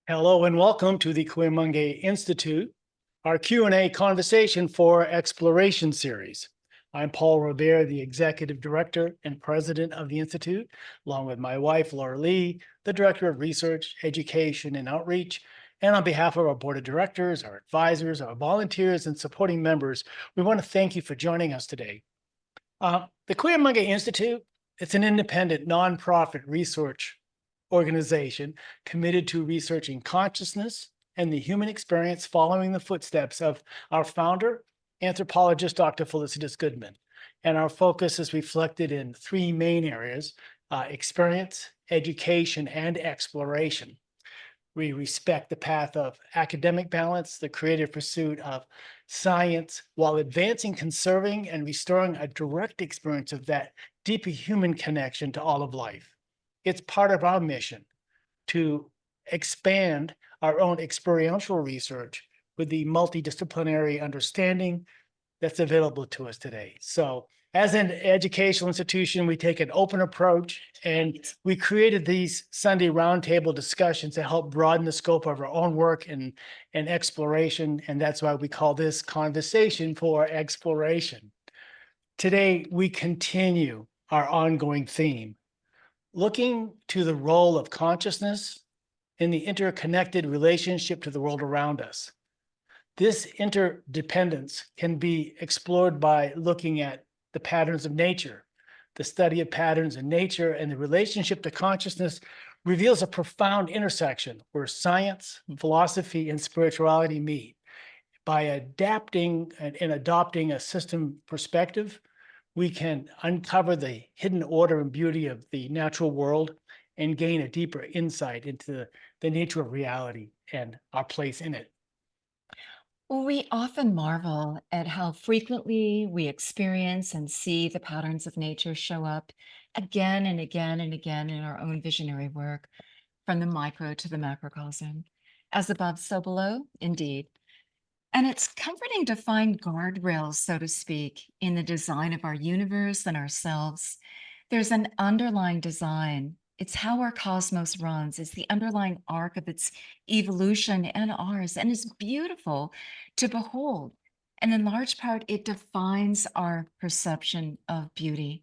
Hello and welcome to the Kuyumungi Institute, our Q&A conversation for exploration series. I'm Paul Revere, the Executive Director and President of the Institute, along with my wife, Laura Lee, the Director of Research, Education, and Outreach. And on behalf of our Board of Directors, our advisors, our volunteers, and supporting members, we want to thank you for joining us today. The Kuyumungi Institute, it's an independent, nonprofit research organization committed to researching consciousness and the human experience following the footsteps of our founder, anthropologist Dr. Felicitas Goodman. And our focus is reflected in three main areas: experience, education, and exploration. We respect the path of academic balance, the creative pursuit of science, while advancing, conserving, and restoring a direct experience of that deeply human connection to all of life. It's part of our mission to expand our own experiential research with the multidisciplinary understanding that's available to us today. So as an educational institution, we take an open approach, and we created these Sunday roundtable discussions to help broaden the scope of our own work and exploration. And that's why we call this Conversation for Exploration. Today, we continue our ongoing theme, looking to the role of consciousness in the interconnected relationship to the world around us. This interdependence can be explored by looking at the patterns of nature. The study of patterns in nature and the relationship to consciousness reveals a profound intersection where science, philosophy, and spirituality meet. By adapting and adopting a system perspective, we can uncover the hidden order and beauty of the natural world and gain a deeper insight into the nature of reality and our place in it. Well, we often marvel at how frequently we experience and see the patterns of nature show up again and again and again in our own visionary work, from the micro to the macrocosm. As above, so below, indeed. And it's comforting to find guardrails, so to speak, in the design of our universe and ourselves. There's an underlying design. It's how our cosmos runs. It's the underlying arc of its evolution and ours. And it's beautiful to behold. And in large part, it defines our perception of beauty.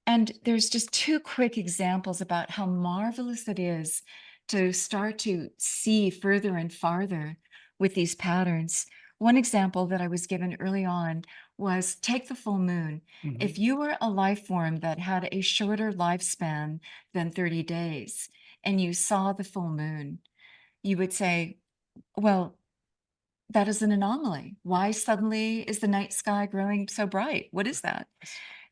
And there's just two quick examples about how marvelous it is to start to see further and farther with these patterns. One example that I was given early on was take the full moon. If you were a life form that had a shorter lifespan than 30 days and you saw the full moon, you would say, well, that is an anomaly. Why suddenly is the night sky growing so bright? What is that?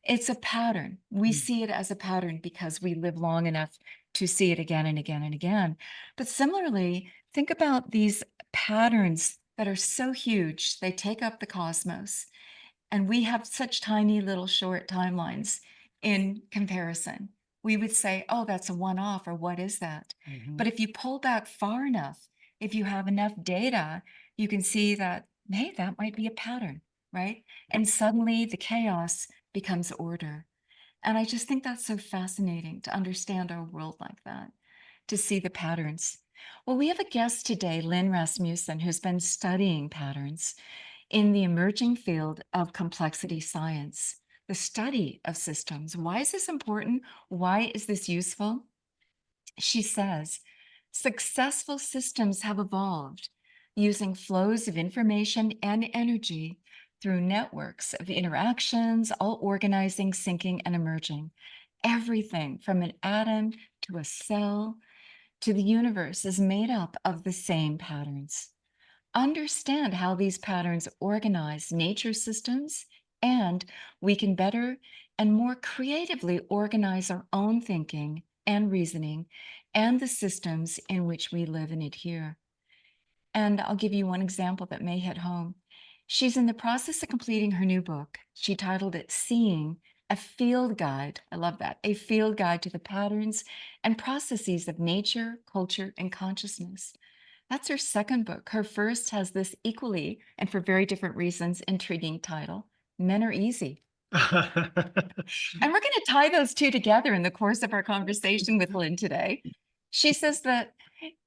It's a pattern. We see it as a pattern because we live long enough to see it again and again and again. But similarly, think about these patterns that are so huge, they take up the cosmos. And we have such tiny little short timelines in comparison. We would say, oh, that's a one off, or what is that? But if you pull back far enough, if you have enough data, you can see that, hey, that might be a pattern, right? And suddenly the chaos becomes order. And I just think that's so fascinating to understand our world like that, to see the patterns. Well, we have a guest today, Lynn Rassmussen, who's been studying patterns in the emerging field of complexity science, the study of systems. Why is this important? Why is this useful? She says, successful systems have evolved using flows of information and energy through networks of interactions, all organizing, syncing, and emerging. Everything from an atom to a cell to the universe is made up of the same patterns. Understand how these patterns organize nature systems, and we can better and more creatively organize our own thinking and reasoning and the systems in which we live and adhere. And I'll give you one example that may hit home. She's in the process of completing her new book. She titled it Seeing, a Field Guide. I love that. A field guide to the patterns and processes of nature, culture, and consciousness. That's her second book. Her first has this equally, and for very different reasons, intriguing title, Men Are Easy. And we're going to tie those two together in the course of our conversation with Lynn today. She says that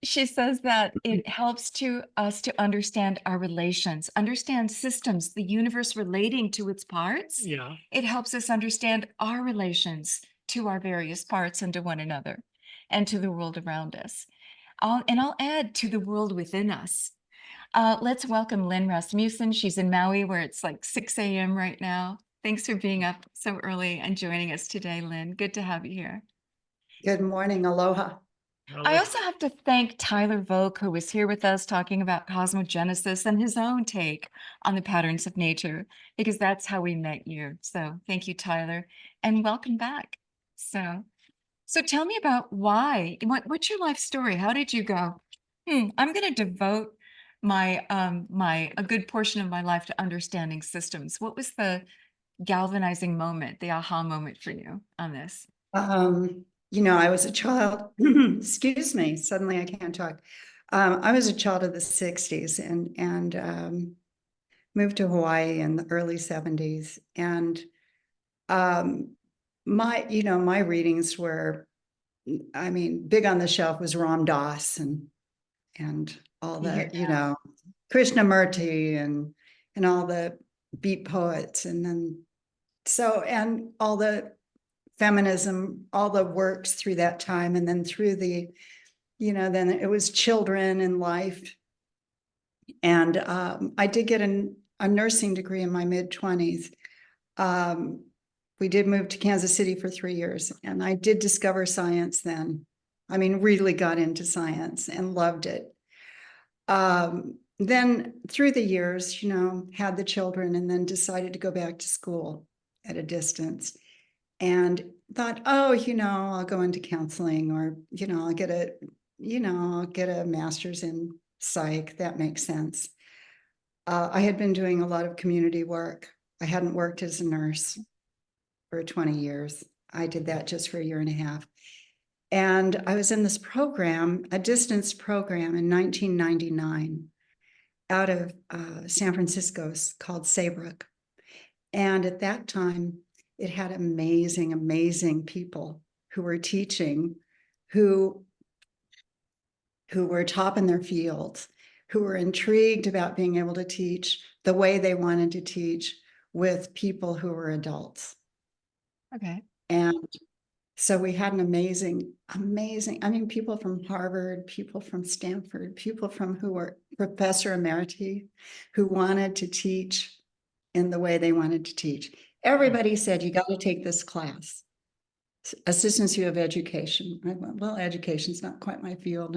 She says that it helps to us to understand our relations, understand systems, the universe relating to its parts. Yeah. It helps us understand our relations to our various parts and to one another and to the world around us. I'll add to the world within us. Let's welcome Lynn Rassmussen. She's in Maui where it's like 6 a.m. right now. Thanks for being up so early and joining us today, Lynn. Good to have you here. Good morning, aloha. I also have to thank Tyler Volk, who was here with us talking about cosmogenesis and his own take on the patterns of nature, because that's how we met you. So thank you, Tyler, and welcome back. So tell me about what's your life story? How did you go? I'm going to devote a good portion of my life to understanding systems. What was the galvanizing moment, the aha moment for you on this? I was a child, excuse me, suddenly I can't talk. I was a child of the 60s and moved to Hawaii in the early 70s. And my readings were, big on the shelf was Ram Dass and all the, Krishnamurti and all the beat poets and all the feminism, all the works through that time. And then through then it was children and life. And I did get a nursing degree in my mid-20s. We did move to Kansas City for 3 years, and I did discover science then. Really got into science and loved it. Then through the years, had the children and then decided to go back to school at a distance. And thought, I'll go into counseling or, I'll get a master's in psych. That makes sense. I had been doing a lot of community work. I hadn't worked as a nurse for 20 years. I did that just for a year and a half. And I was in this program, a distance program in 1999 out of San Francisco called Saybrook. And at that time, it had amazing, amazing people who were teaching, who were top in their fields, who were intrigued about being able to teach the way they wanted to teach with people who were adults. Okay. And so we had an amazing, people from Harvard, people from Stanford, people who were professor emeriti, who wanted to teach in the way they wanted to teach. Everybody said, you got to take this class, Assistancy of Education. I went, well, education's not quite my field,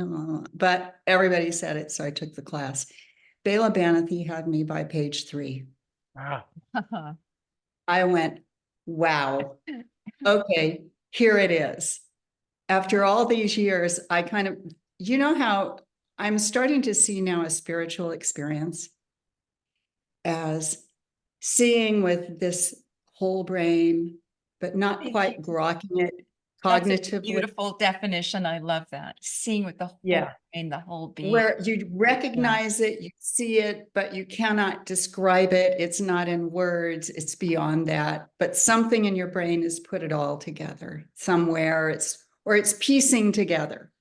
but everybody said it, so I took the class. Bela Banathi had me by page 3. Wow. I went, wow, okay, here it is. After all these years, I kind of, how I'm starting to see now a spiritual experience as seeing with this whole brain, but not Thank quite you. grokking it That's a cognitively. beautiful definition. I love that. Seeing with the whole brain, the whole being. Where you recognize it, you see it, but you cannot describe it. It's not in words, it's beyond that. But something in your brain has put it all together somewhere. It's piecing together.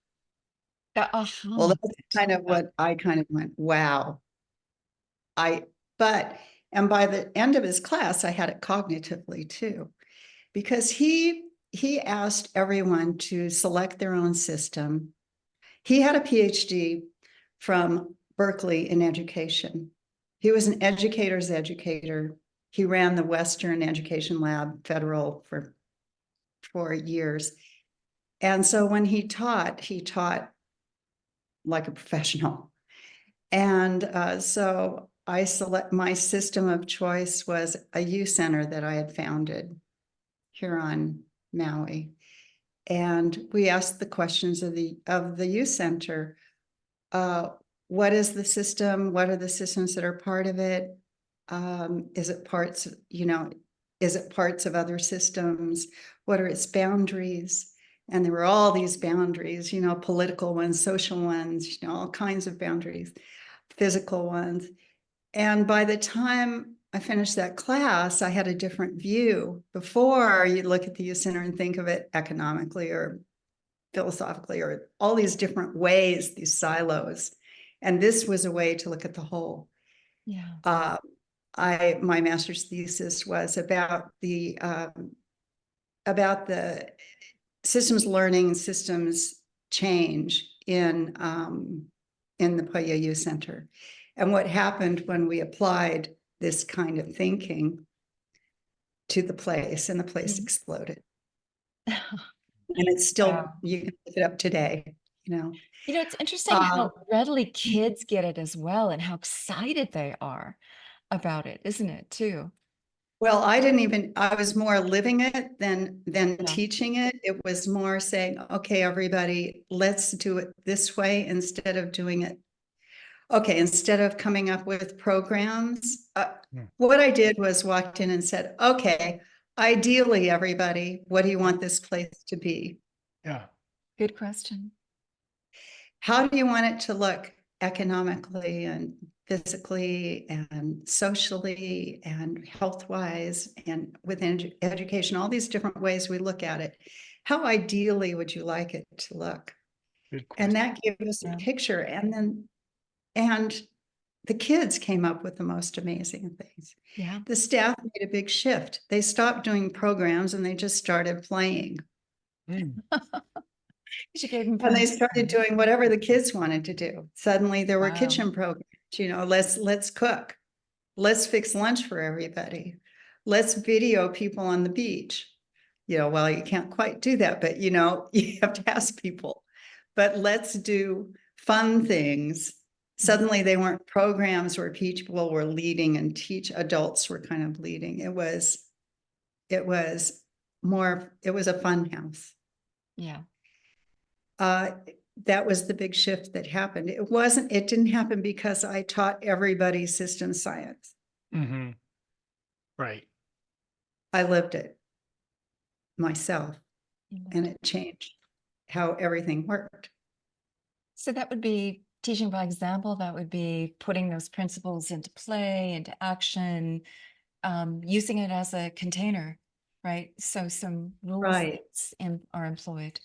Well, that's kind of what I kind of went, wow. And by the end of his class, I had it cognitively too, because he asked everyone to select their own system. He had a PhD from Berkeley in education. He was an educator's educator. He ran the Western Education Lab Federal for 4 years. And so when he taught like a professional. And so my system of choice was a youth center that I had founded here on Maui. And we asked the questions of the youth center. What is the system? What are the systems that are part of it? Is it parts of other systems? What are its boundaries? And there were all these boundaries, political ones, social ones, all kinds of boundaries, physical ones. And by the time I finished that class, I had a different view. Before, you look at the youth center and think of it economically or philosophically, or all these different ways, these silos. And this was a way to look at the whole. Yeah. My master's thesis was about the systems learning, systems change in the Poyeu Center, and what happened when we applied this kind of thinking to the place, and the place Mhm. exploded. And it's still, Wow. you can look it up today, you know. You know, it's interesting how readily kids get it as well and how excited they are about it, isn't it, too? Well, I was more living it than Yeah. teaching it. It was more saying, okay, everybody, let's do it this way instead of doing it. Okay, instead of coming up with programs, what I did was walked in and said, okay, ideally, everybody, what do you want this place to be? Yeah. Good question. How do you want it to look economically and physically and socially and health-wise and within education, all these different ways we look at it? How ideally would you like it to look? Good And question. that gave us a Yeah. picture. And the kids came up with the most amazing things. Yeah. The staff made a big shift. They stopped doing programs and they just started playing. Mm. You gave them And they permission. started doing whatever the kids wanted to do. Suddenly there were Wow. kitchen programs, you know, let's cook. Let's fix lunch for everybody. Let's video people on the beach. You know, well, you can't quite do that, but you know, you have to ask people. But let's do fun things. Suddenly they weren't programs where people were leading and adults were kind of leading. It was a fun house. Yeah. That was the big shift that happened. It didn't happen because I taught everybody system science. Mm-hmm. Right. I lived it myself, You and know. it changed how everything worked. So that would be teaching by example. That would be putting those principles into play, into action, using it as a container, right? So some rules Right. are employed,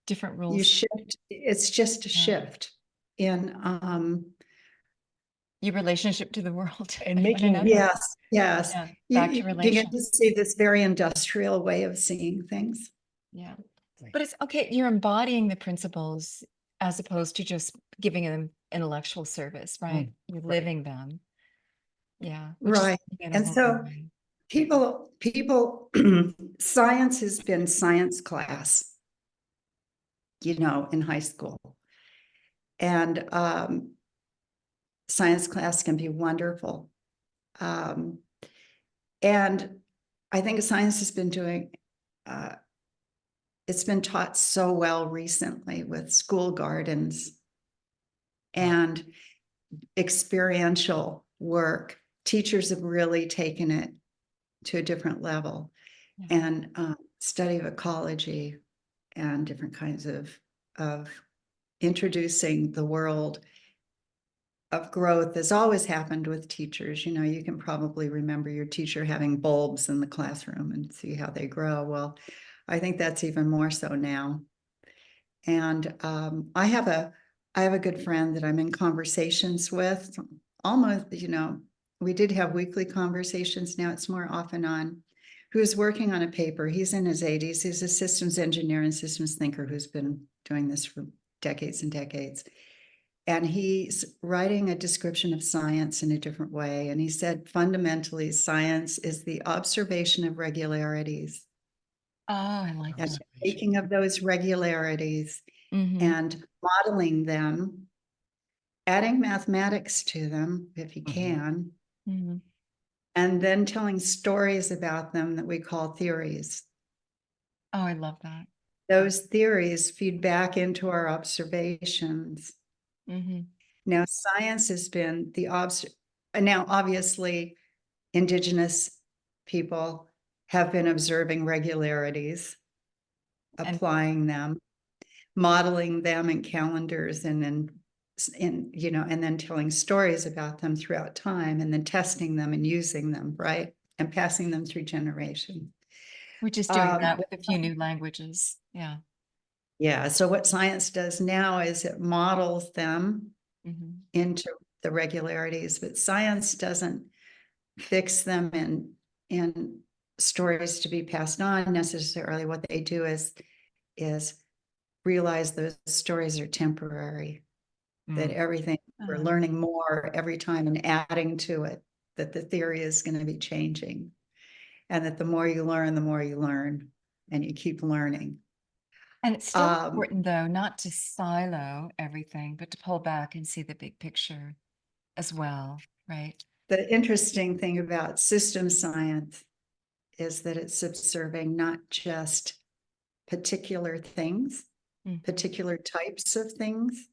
different You rules. shift, it's just a Yeah. shift in Your relationship to the world. And one making- another. yes. Yeah. Back to You get relation. to see this very industrial way of seeing things. Yeah. Right. But it's okay. You're embodying the principles as opposed to just giving them intellectual service, right? You're right. living them. Yeah. Which is Right. in a And whole so new way. people science has been science class, you know, in high school. And science class can be wonderful. And I think science has been doing, it's been taught so well recently with school gardens and experiential work. Teachers have really taken it to a different level. Yeah. And study of ecology and different kinds of introducing the world of growth has always happened with teachers. You know, you can probably remember your teacher having bulbs in the classroom and see how they grow. Well, I think that's even more so now. And I have a good friend that I'm in conversations with almost, you know, we did have weekly conversations. Now it's more off and on, who's working on a paper. He's in his 80s. He's a systems engineer and systems thinker who's been doing this for decades and decades. And he's writing a description of science in a different way. And he said, fundamentally, science is the observation of regularities. Oh, I like And that. taking of those regularities Mhm. and modeling them, adding mathematics to them if you can, Mhm. and then telling stories about them that we call theories. Oh, I love that. Those theories feed back into our observations. Mhm. Now, science has been now obviously Indigenous people have been observing regularities, And applying them, modeling them in calendars, and then you know, and then telling stories about them throughout time, and then testing them and using them, right, and passing them through generations. we're just doing that with a few new languages. Yeah. Yeah, so what science does now is it models them Mhm. into the regularities, but science doesn't fix them in stories to be passed on necessarily. What they do is realize those stories are temporary, that everything, we're learning more every time and adding to it, that the theory is going to be changing. And that the more you learn, and you keep learning. And it's still Um, important, though, not to silo everything, but to pull back and see the big picture as well, right? the interesting thing about system science is that it's observing not just particular things, Mhm. particular types of things,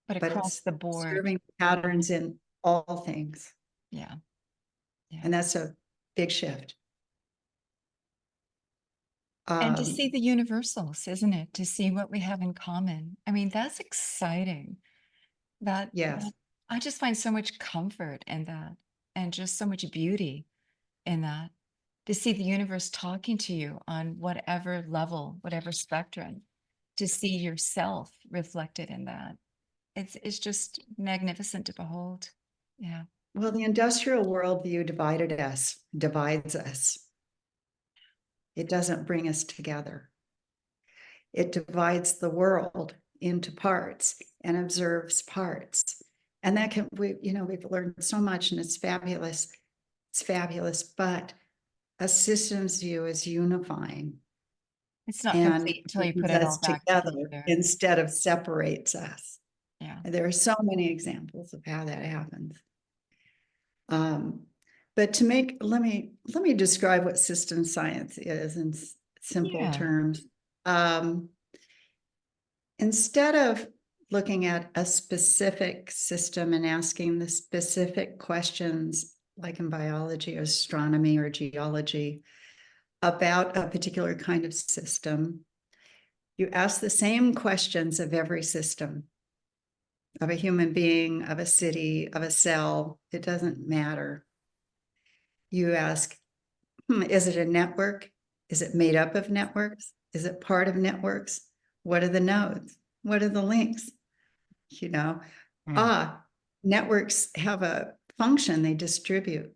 But but across it's the board. observing patterns in all things. Yeah. Yeah. And that's a big shift. And to Um, see the universals, isn't it? To see what we have in common. I mean, that's exciting. yes. I just find so much comfort in that and just so much beauty in that. To see the universe talking to you on whatever level, whatever spectrum, to see yourself reflected in that. It's just magnificent to behold. Yeah. Well, the industrial worldview divides us. It doesn't bring us together. It divides the world into parts and observes parts. And that we've learned so much, and it's fabulous. It's fabulous, but a systems view is unifying It's not and complete until you brings put it us all back together together. instead of separates us. Yeah. And there are so many examples of how that happens. But let me describe what system science is in simple Yeah. terms. Instead of looking at a specific system and asking the specific questions, like in biology, astronomy, or geology, about a particular kind of system, you ask the same questions of every system, of a human being, of a city, of a cell. It doesn't matter. You ask, is it a network? Is it made up of networks? Is it part of networks? What are the nodes? What are the links? Networks have a function. They distribute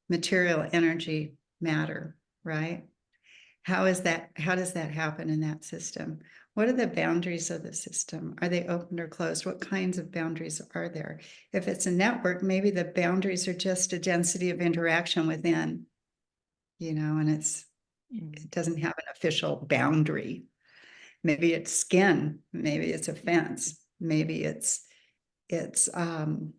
material, energy, matter, right? How does that happen in that system? What are the boundaries of the system? Are they open or closed? What kinds of boundaries are there? If it's a network, maybe the boundaries are just a density of interaction within, and it doesn't have an official boundary. Maybe it's skin, maybe it's a fence, maybe it's the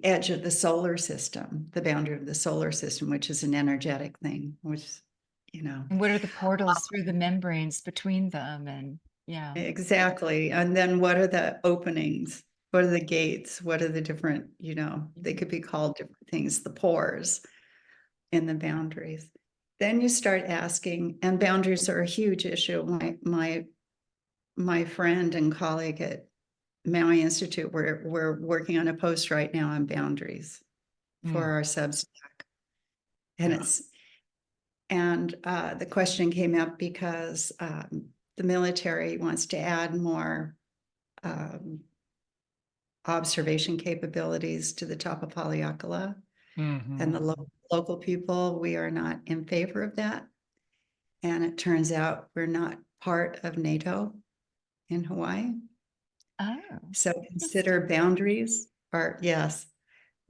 edge of the solar system, the boundary of the solar system, which is an energetic thing, which, And what are the portals through the membranes between them? And yeah. exactly. And then what are the openings? What are the gates? What are the different, they could be called different things, the pores in the boundaries. Then you start asking, and boundaries are a huge issue. My friend and colleague at Maui Institute, we're working on a post right now on boundaries for our Substack. And the question came up because the military wants to add more observation capabilities to the top of Haleakala. And the local people, we are not in favor of that. And it turns out we're not part of NATO in Hawaii. Oh, So consider boundaries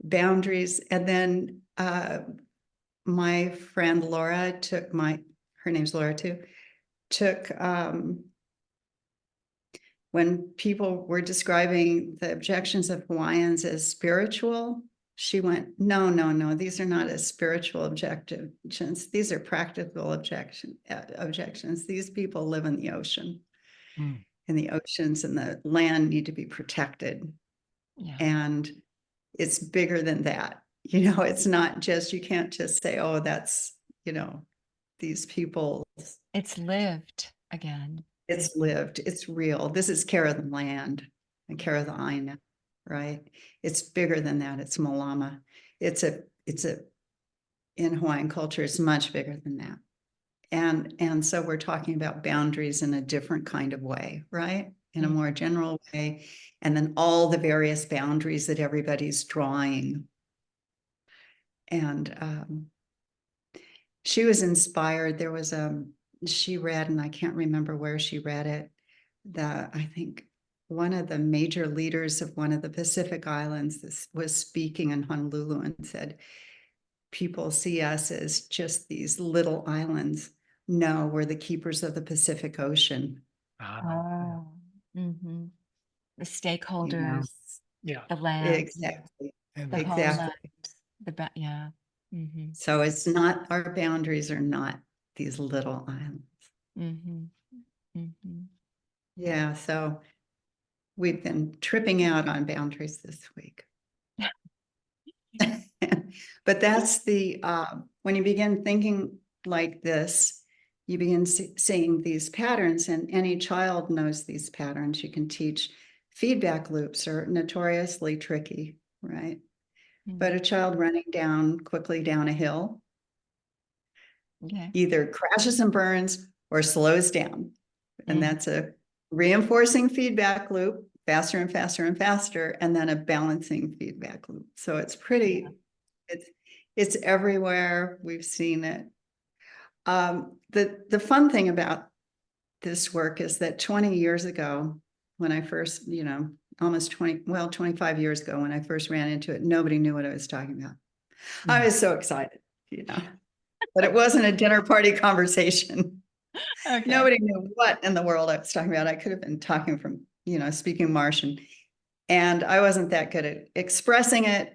boundaries. And then my friend Laura her name's Laura too, when people were describing the objections of Hawaiians as spiritual, she went, no, these are not as spiritual objections. These are practical objections. These people live in the ocean. And the oceans and the land need to be protected. yeah. And it's bigger than that. It's not just, you can't just say, oh, that's, these people. It's lived again. It's lived, it's real. This is care of the land and care of the Aina, right? It's bigger than that. It's Malama. In Hawaiian culture, it's much bigger than that. And so we're talking about boundaries in a different kind of way, right? In a more general way. And then all the various boundaries that everybody's drawing. And she was inspired. There was she read, and I can't remember where she read it, that I think one of the major leaders of one of the Pacific Islands was speaking in Honolulu and said, people see us as just these little islands. No, we're the keepers of the Pacific Ocean. Oh, mm-hmm. The stakeholders, You know? Yeah. the land, Exactly. And the Exactly. homeland, yeah. Mm-hmm. So it's not, our boundaries are not these little islands. Mm-hmm. Mm-hmm. Yeah, so we've been tripping out on boundaries this week. But that's the, when you begin thinking like this, you begin seeing these patterns, and any child knows these patterns. You can teach. Feedback loops are notoriously tricky, right? But a child running quickly down a hill Okay. either crashes and burns or slows down. And that's a reinforcing feedback loop, faster and faster and faster, and then a balancing feedback loop. So it's pretty, it's everywhere. We've seen it. The fun thing about this work is that 20 years ago, when I first, almost 25 years ago, when I first ran into it, nobody knew what I was talking about. I was so excited, but it wasn't a dinner party conversation. Okay. Nobody knew what in the world I was talking about. I could have been talking from, speaking Martian, and I wasn't that good at expressing it.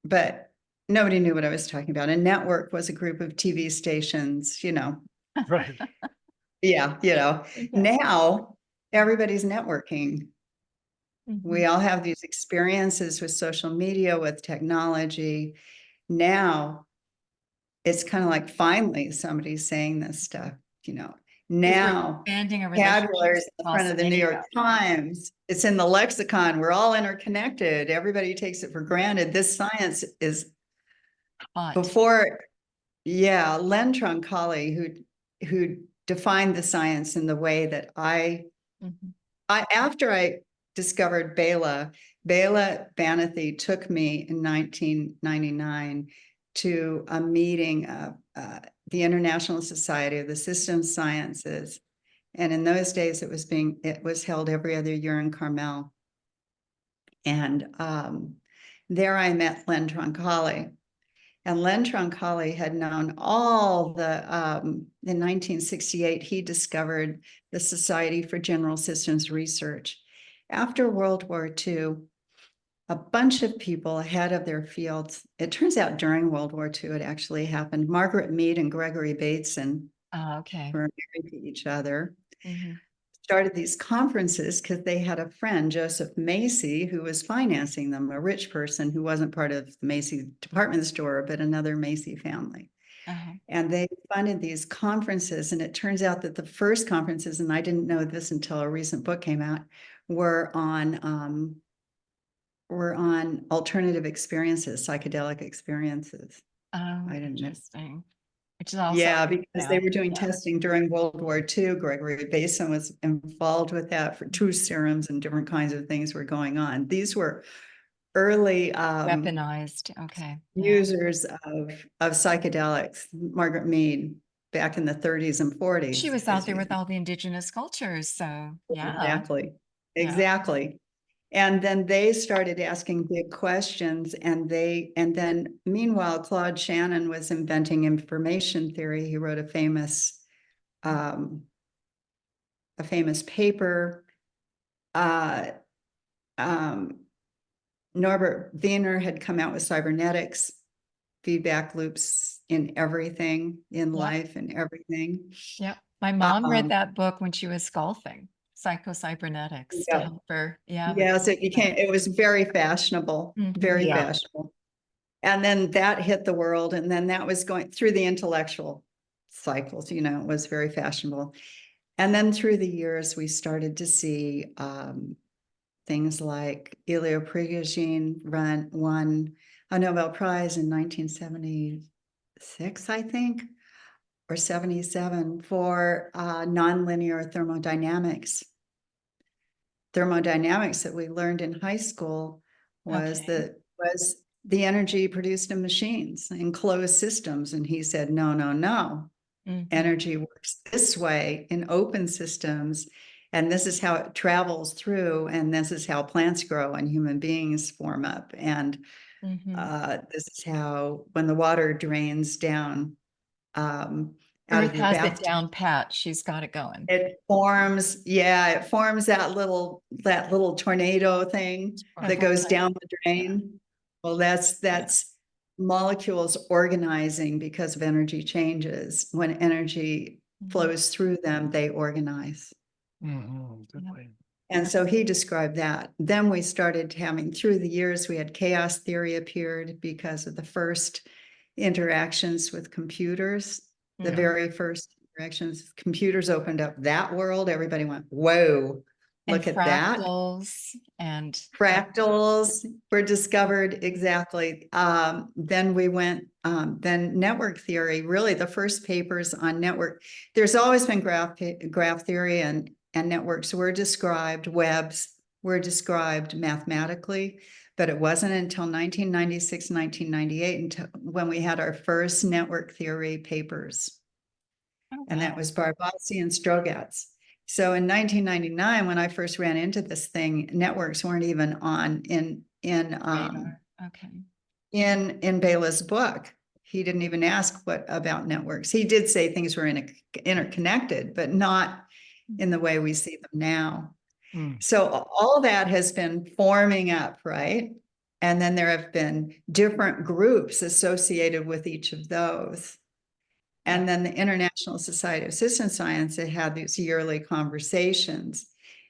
But nobody knew what I was talking about. A network was a group of TV stations, right. Yeah, Okay. Now everybody's networking. Mm-hmm. We all have these experiences with social media, with technology. Now it's kind of like finally somebody's saying this stuff, Now Expanding a vocabulary is relationship in front of the New York Times. It's in the lexicon. We're all interconnected. Everybody takes it for granted. This science is before, Len Troncalli, who defined the science in the way that after I discovered Bela Banathi took me in 1999 to a meeting of the International Society of the Systems Sciences. And in those days, it was held every other year in Carmel. And there I met Len Troncalli. And Len Troncalli had known all in 1968, he discovered the Society for General Systems Research. After World War II, a bunch of people ahead of their fields, it turns out during World War II, it actually happened. Margaret Mead and Gregory Bateson were married to each other. Started these conferences because they had a friend, Joseph Macy, who was financing them, a rich person who wasn't part of the Macy department store, but another Macy family. And they funded these conferences. And it turns out that the first conferences, and I didn't know this until a recent book came out, were on alternative experiences, psychedelic experiences. Oh, I didn't know. interesting. Which is also, because they were doing testing during World War II. Gregory Bateson was involved with that for truth serums, and different kinds of things were going on. These were early weaponized. Users of psychedelics. Margaret Mead back in the 30s and 40s. She was out there with all the indigenous cultures. So Exactly. And then they started asking big questions, and then meanwhile, Claude Shannon was inventing information theory. He wrote a famous paper. Norbert Wiener had come out with cybernetics, feedback loops in everything, in life and everything. Yep. My mom read that book when she was golfing. Psycho-cybernetics to help her. Yes, it was very fashionable, very fashionable. And then that hit the world. And then that was going through the intellectual cycles, it was very fashionable. And then through the years, we started to see things like Ilya Prigogine won a Nobel Prize in 1970, 76, I think, or 77 for nonlinear thermodynamics. Thermodynamics that we learned in high school was Okay. the energy produced in machines in closed systems. And he said, no, no, no. Mhm. Energy works this way in open systems. And this is how it travels through. And this is how plants grow and human beings form up. And this is how, when the water drains down out Earth of your has it bathtub, down pat. She's got it going. it forms, it forms that little tornado thing that goes down the drain. Well, that's molecules organizing because of energy changes. When energy flows through them, they organize. Good point. And so he described that. Then we started having, through the years, we had chaos theory appeared because of the first interactions with computers. The Yeah. very first interactions, computers opened up that world. Everybody went, whoa, look And at that. fractals and Fractals were discovered, exactly. Then we went, then network theory, really the first papers on network. There's always been graph theory and networks were described, webs were described mathematically, but it wasn't until 1996, 1998, until when we had our first network theory papers. And that was Barbazzi and Strogatz. So in 1999, when I first ran into this thing, networks weren't even on in radar. Okay. in Bela's book. He didn't even ask what about networks. He did say things were interconnected, but not in the way we see them now. So all that has been forming up, right? And then there have been different groups associated with each of those. And then the International Society of System Science, they had these yearly conversations.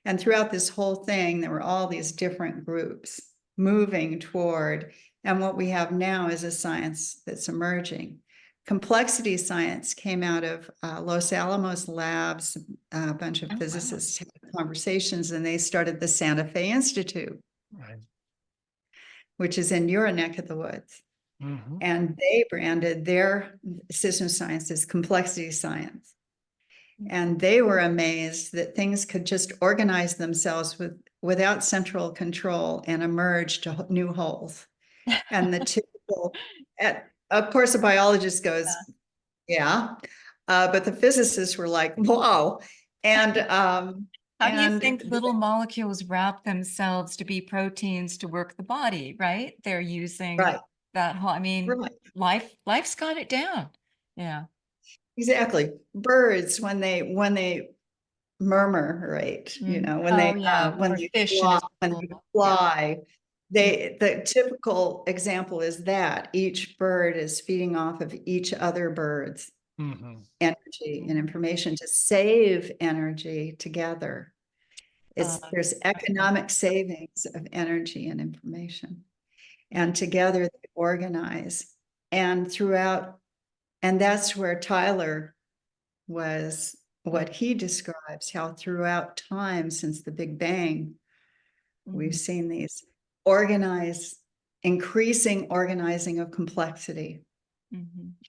And throughout this whole thing, there were all these different groups moving toward, and what we have now is a science that's emerging. Complexity science came out of Los Alamos labs. A bunch of physicists had conversations, and they started the Santa Fe Institute, which is in your neck of the woods. And they branded their system science as complexity science. And they were amazed that things could just organize themselves without central control and emerge to new wholes. And the typical, of course, a biologist goes, yeah, but the physicists were like, wow. And how do you think little molecules wrap themselves to be proteins to work the body, right? They're using that whole, I mean, life's got it down. Yeah. Exactly. Birds, when they murmur, right? You know, when they fly, the typical example is that each bird is feeding off of each other bird's energy and information to save energy together. There's economic savings of energy and information, and together they organize. And throughout, and that's where Tyler was, what he describes, how throughout time since the Big Bang, we've seen these increasing organizing of complexity.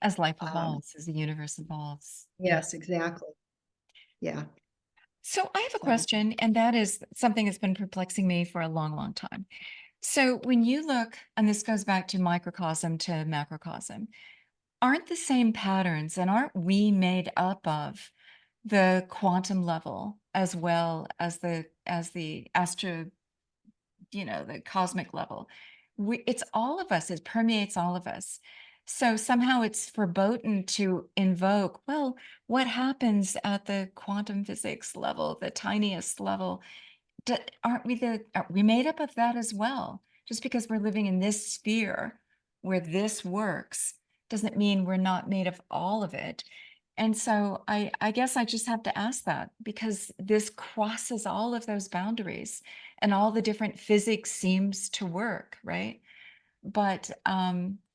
As life evolves, as the universe evolves. Yes, exactly. Yeah. So I have a question, and that is something that's been perplexing me for a long, long time. So when you look, and this goes back to microcosm to macrocosm, aren't the same patterns, and aren't we made up of the quantum level as well as the astro, the cosmic level? It's all of us. It permeates all of us. So somehow it's verboten to invoke, well, what happens at the quantum physics level, the tiniest level? Are we made up of that as well? Just because we're living in this sphere where this works doesn't mean we're not made of all of it. And so I guess I just have to ask that, because this crosses all of those boundaries and all the different physics seems to work, right? But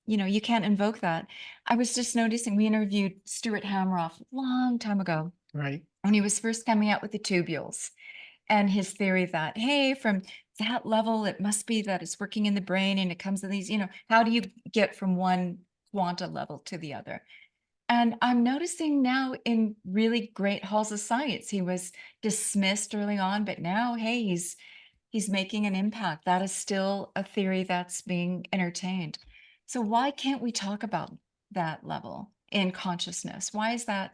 you can't invoke that. I was just noticing, we interviewed Stuart Hamroff a long time ago. Right. When he was first coming out with the tubules. And his theory that, hey, from that level, it must be that it's working in the brain and it comes in these, how do you get from one quanta level to the other. And I'm noticing now in really great halls of science, he was dismissed early on, but now, hey, he's making an impact. That is still a theory that's being entertained. So why can't we talk about that level in consciousness? Why is that,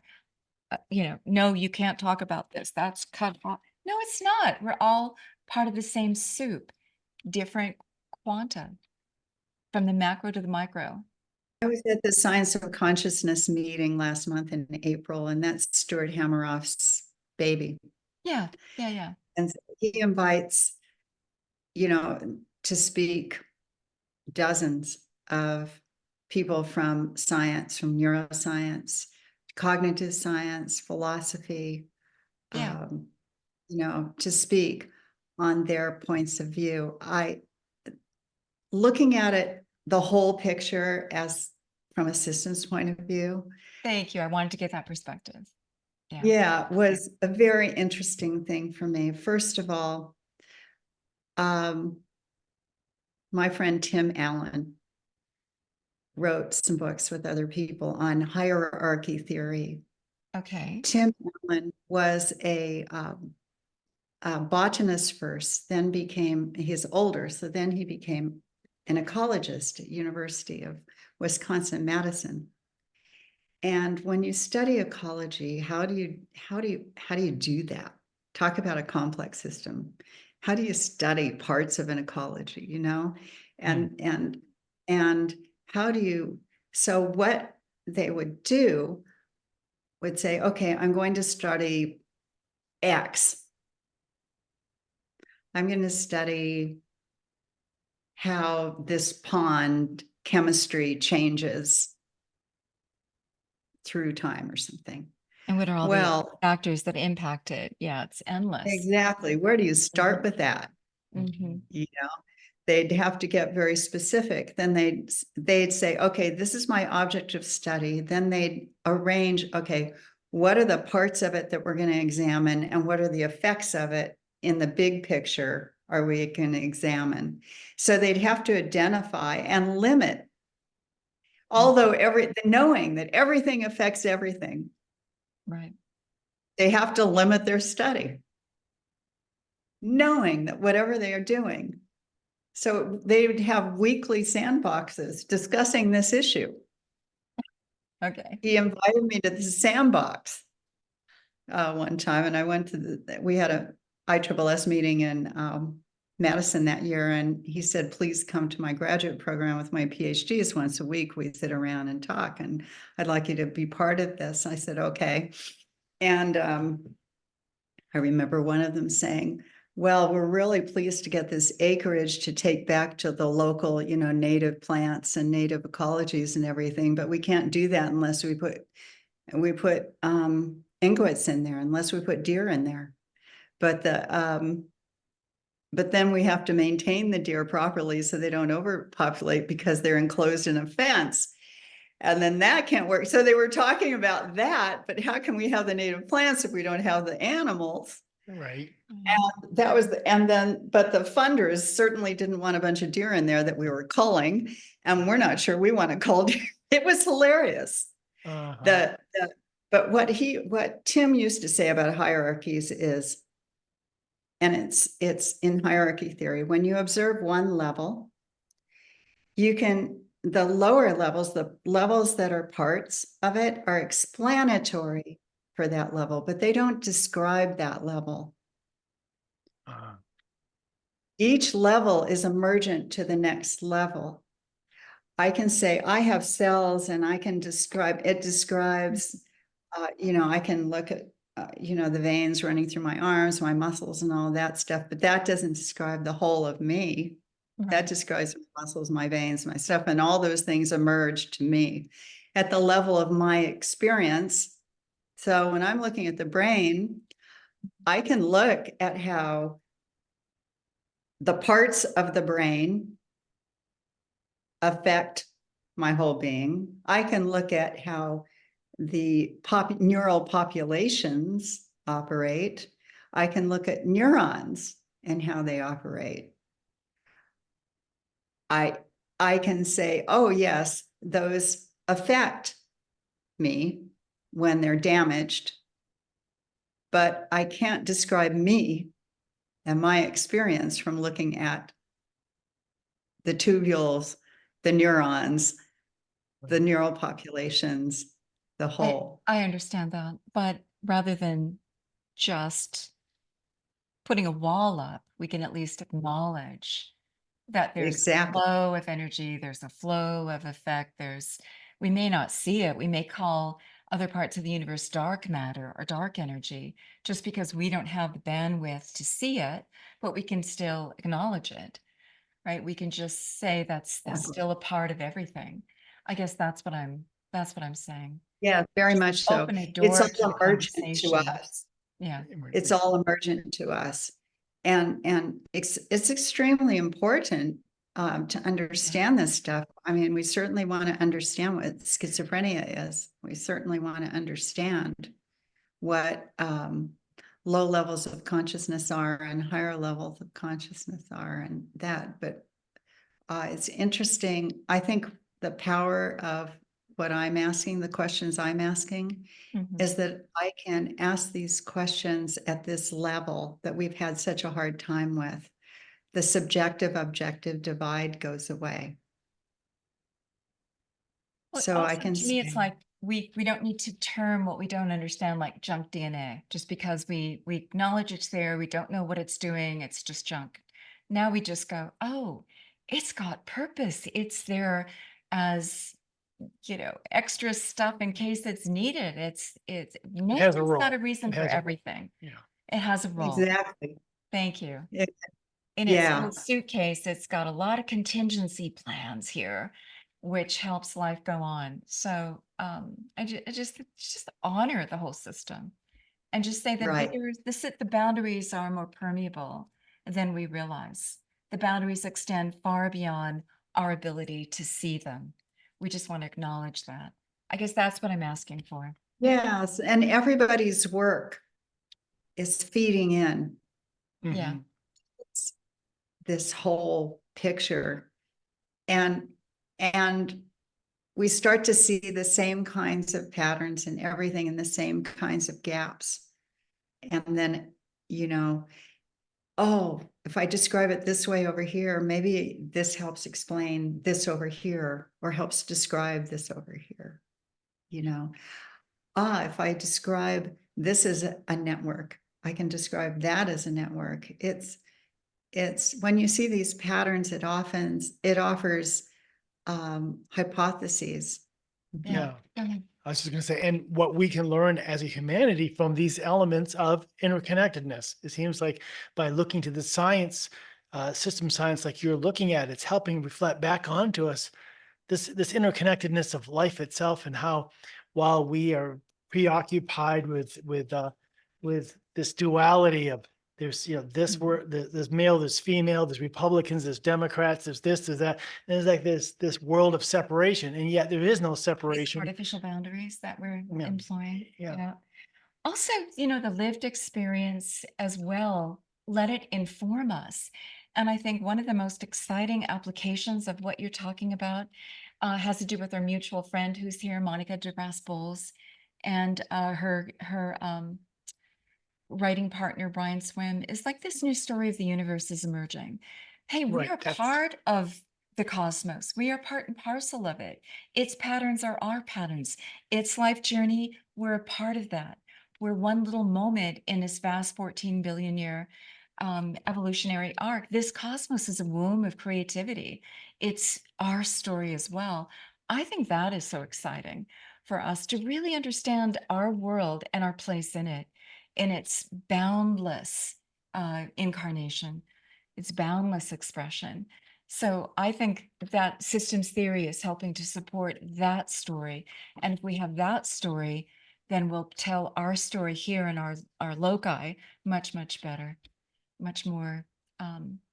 no, you can't talk about this. That's cut off. No, it's not. We're all part of the same soup, different quanta from the macro to the micro. I was at the Science of Consciousness meeting last month in April, and that's Stuart Hameroff's baby. Yeah, yeah, yeah. And so he invites, to speak dozens of people from science, from neuroscience, cognitive science, philosophy, Yeah. to speak on their points of view. Looking at it, the whole picture as from a systems point of view, Thank you. I wanted to get that perspective. Yeah. yeah, was a very interesting thing for me. First of all, my friend Tim Allen wrote some books with other people on hierarchy theory. Okay. Tim Allen was a botanist first, then he's older, so then he became an ecologist at University of Wisconsin-Madison. And when you study ecology, how do you do that? Talk about a complex system. How do you study parts of an ecology, And how do you, so what they would do would say, okay, I'm going to study X. I'm going to study how this pond chemistry changes through time or something. And what are all the Well, factors that impact it? Yeah, it's endless. exactly. Where do you start with that? Mhm. They'd have to get very specific. Then they'd say, okay, this is my object of study. Then they'd arrange, okay, what are the parts of it that we're going to examine, and what are the effects of it in the big picture are we going to examine? So they'd have to identify and limit, although knowing that everything affects everything, Right. they have to limit their study, knowing that whatever they are doing. So they would have weekly sandboxes discussing this issue. Okay. He invited me to the sandbox one time, and I went to we had a ISSS meeting in Madison that year, and he said, please come to my graduate program with my PhDs once a week. We sit around and talk, and I'd like you to be part of this. I said, okay. And I remember one of them saying, well, we're really pleased to get this acreage to take back to the local, native plants and native ecologies and everything, but we can't do that unless we put ingots in there, unless we put deer in there. But then we have to maintain the deer properly so they don't overpopulate because they're enclosed in a fence. And then that can't work. So they were talking about that, but how can we have the native plants if we don't have the animals? Right. And that was but the funders certainly didn't want a bunch of deer in there that we were culling, and we're not sure we want to cull deer. It was hilarious. Uh-huh. But what Tim used to say about hierarchies is, and it's in hierarchy theory, when you observe one level, the lower levels, the levels that are parts of it, are explanatory for that level, but they don't describe that level. Uh-huh. Each level is emergent to the next level. I can say I have cells, and I can describe, I can look at, the veins running through my arms, my muscles and all that stuff, but that doesn't describe the whole of me. Right. That describes my muscles, my veins, my stuff, and all those things emerge to me at the level of my experience. So when I'm looking at the brain, I can look at how the parts of the brain affect my whole being. I can look at how the neural populations operate. I can look at neurons and how they operate. I can say, oh yes, those affect me when they're damaged, but I can't describe me and my experience from looking at the tubules, the neurons, the neural populations, the whole. I understand that, but rather than just putting a wall up, we can at least acknowledge that there's a Exactly. flow of energy, there's a flow of effect, we may not see it, we may call other parts of the universe dark matter or dark energy, just because we don't have the bandwidth to see it, but we can still acknowledge it, right? We can just say that's still a part of everything. I guess that's what I'm saying. Yeah, very Just much so. open a It's door all to the emergent to conversation. us. Yeah. It's all emergent to us. And it's extremely important to understand this stuff. I mean, we certainly want to understand what schizophrenia is. We certainly want to understand what low levels of consciousness are and higher levels of consciousness are and that. But it's interesting. I think the power of what I'm asking, the questions I'm asking, Mhm. is that I can ask these questions at this level that we've had such a hard time with. The subjective objective divide goes away. Well, So I also, can to me, it's say, like we don't need to term what we don't understand like junk DNA just because we acknowledge it's there. We don't know what it's doing. It's just junk. Now we just go, oh, it's got purpose. It's there as extra stuff in case it's needed. It's It has a nature's role. got a reason It for has a role. everything. Yeah. It has a role. exactly. Thank you. It- In its yeah, little suitcase, it's got a lot of contingency plans here, which helps life go on. So I just honor the whole system and just say that right. the boundaries are more permeable than we realize. The boundaries extend far beyond our ability to see them. We just want to acknowledge that. I guess that's what I'm asking for. Yes. And everybody's work is feeding in Yeah. Mhm. this whole picture. And we start to see the same kinds of patterns and everything and the same kinds of gaps. And then, oh, if I describe it this way over here, maybe this helps explain this over here or helps describe this over here. If I describe this as a network, I can describe that as a network. It's when you see these patterns, it offers hypotheses. Yeah. Go ahead. I was just going to say, and what we can learn as a humanity from these elements of interconnectedness. It seems like by looking to the science, system science, like you're looking at, it's helping reflect back onto us this interconnectedness of life itself, and how while we are preoccupied with this duality of there's this word, there's male, there's female, there's Republicans, there's Democrats, there's this, there's that, and there's like this world of separation, and yet there is no These separation. artificial boundaries that we're Yeah. employing. Yeah. Also, the lived experience as well, let it inform us. And I think one of the most exciting applications of what you're talking about has to do with our mutual friend who's here, Monica de Rasmussen, and her writing partner, Brian Swim, is like this new story of the universe is emerging. Hey, we Right. are part of the cosmos. We are part and parcel of it. Its patterns are our patterns. Its life journey, we're a part of that. We're one little moment in this vast 14 billion year evolutionary arc. This cosmos is a womb of creativity. It's our story as well. I think that is so exciting for us to really understand our world and our place in its boundless incarnation, its boundless expression. So I think that systems theory is helping to support that story. And if we have that story, then we'll tell our story here in our loci much, much better, much more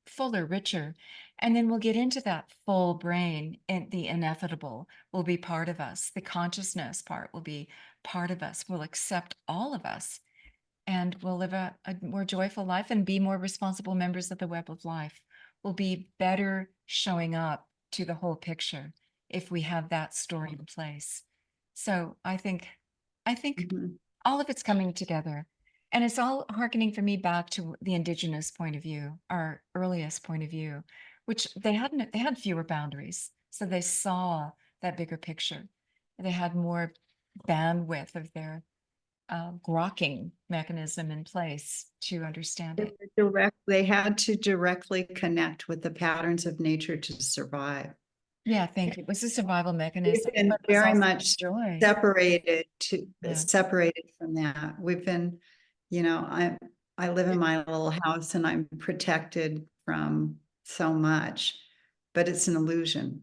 fuller, richer. And then we'll get into that full brain, and the ineffable will be part of us. The consciousness part will be part of us. We'll accept all of us, and we'll live a more joyful life and be more responsible members of the web of life. We'll be better showing up to the whole picture if we have that story in place. So I think Mhm. all of it's coming together. And it's all hearkening for me back to the indigenous point of view, our earliest point of view, which they had fewer boundaries. So they saw that bigger picture. They had more bandwidth of their grokking mechanism in place to understand it. They had to directly connect with the patterns of nature to survive. Yeah, thank you. It was a survival We've mechanism, been but it was very also much joy. Yeah. separated from that. We've been, I live in my little house and I'm protected from so much, but it's an illusion,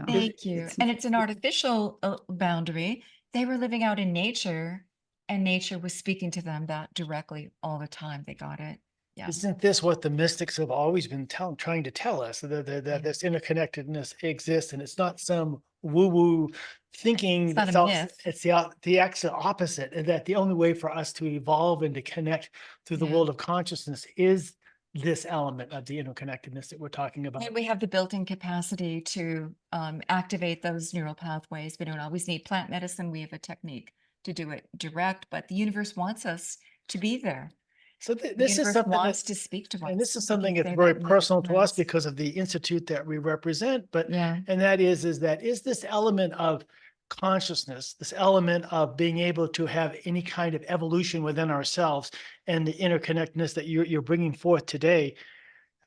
Thank you. It's And it's an artificial boundary. They were living out in nature, and nature was speaking to them that directly all the time. They got it. Yeah. Isn't this what the mystics have always been trying to tell us, that Yeah. this interconnectedness exists, and it's not some woo-woo thinking. It's not a that's myth. It's the actual opposite, and that the only way for us to evolve and to connect through the Yeah. world of consciousness is this element of the interconnectedness that we're talking about. And we have the built-in capacity to activate those neural pathways. We don't always need plant medicine. We have a technique to do it direct, but the universe wants us to be there. So The this is universe something wants that, to speak to us. and this is We can something that's say very that in personal to us comments. because of the institute that we represent, but Yeah. and that is this element of consciousness, this element of being able to have any kind of evolution within ourselves and the interconnectedness that you're bringing forth today.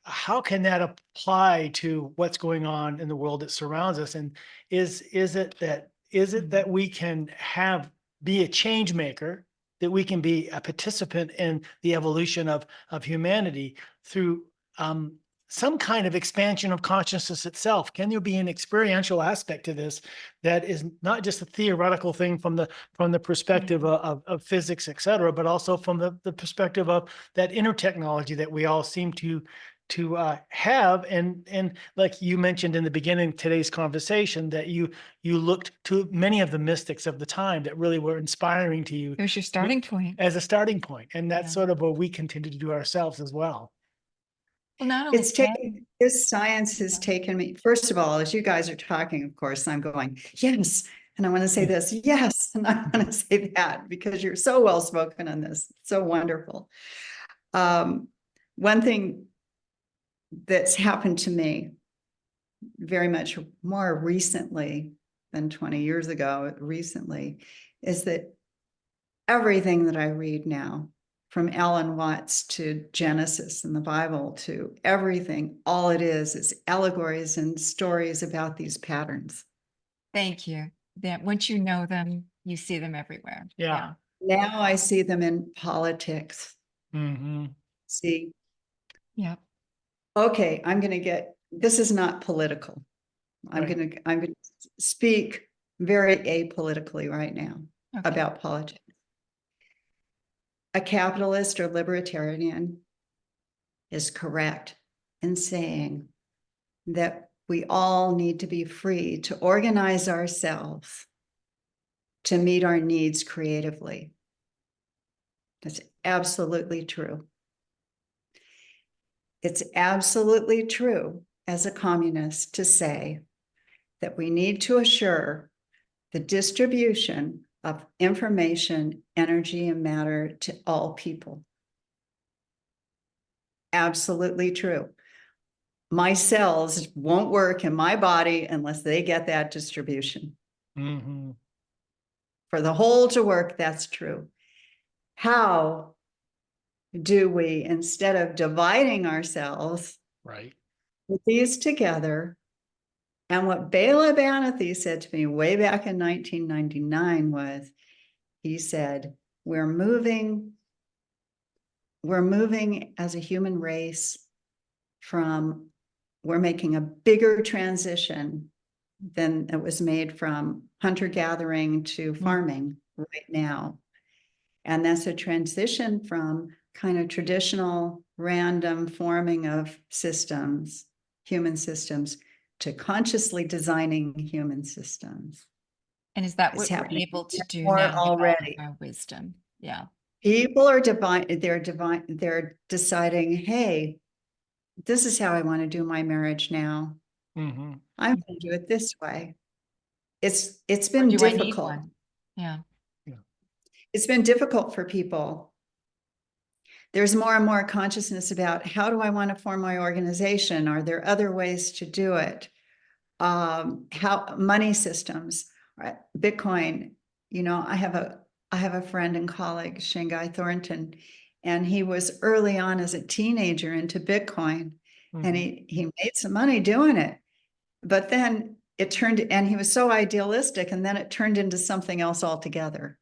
How can that apply to what's going on in the world that surrounds us? And is it that we can be a change maker, that we can be a participant in the evolution of humanity through some kind of expansion of consciousness itself? Can there be an experiential aspect to this that is not just a theoretical thing from the perspective of physics, et cetera, but also from the perspective of that inner technology that we all seem to have, and like you mentioned in the beginning of today's conversation, that you looked to many of the mystics of the time that really were inspiring to you There's your starting point. as a starting point, and that's Yeah. sort of what we continue to do ourselves as well. Well, not only this science has taken me, first of all, as you guys are talking, of course, I'm going, yes. And I want to say this, yes. And I want to say that because you're so well spoken on this. So wonderful. One thing that's happened to me very much more recently than 20 years ago, recently, is that everything that I read now, from Alan Watts to Genesis and the Bible to everything, all it is allegories and stories about these patterns. thank you. That once you know them, you see them everywhere. Yeah. Now I see them in politics. Mm-hmm. See, Yeah. okay, this is not political. I'm Right. going to speak very apolitically right now about politics. A capitalist or libertarian is correct in saying that we all need to be free to organize ourselves to meet our needs creatively. That's absolutely true. It's absolutely true as a communist to say that we need to assure the distribution of information, energy, and matter to all people. Absolutely true. My cells won't work in my body unless they get that distribution. Mm-hmm. For the whole to work, that's true. How do we, instead of dividing ourselves, Right. put these together? And what Bela Banathy said to me way back in 1999 was, he said, we're moving as a human race we're making a bigger transition than it was made from hunter-gathering to farming right now. And that's a transition from kind of traditional random forming of systems, human systems, to consciously designing human systems. And is that It's what we're happening able to do more now with all of already. our wisdom? Yeah. People are they're deciding, hey, this is how I want to do my marriage now. Mhm. I'm going to do it this way. It's Or been do I need difficult. one? Yeah. It's been difficult for people. There's more and more consciousness about how do I want to form my organization? Are there other ways to do it? How money systems, right? Bitcoin. You know, I have a friend and colleague, Shanghai Thornton, and he was early on as a teenager into Bitcoin, and Mhm. he made some money doing it, but then it turned, and he was so idealistic, and then it turned into something else altogether.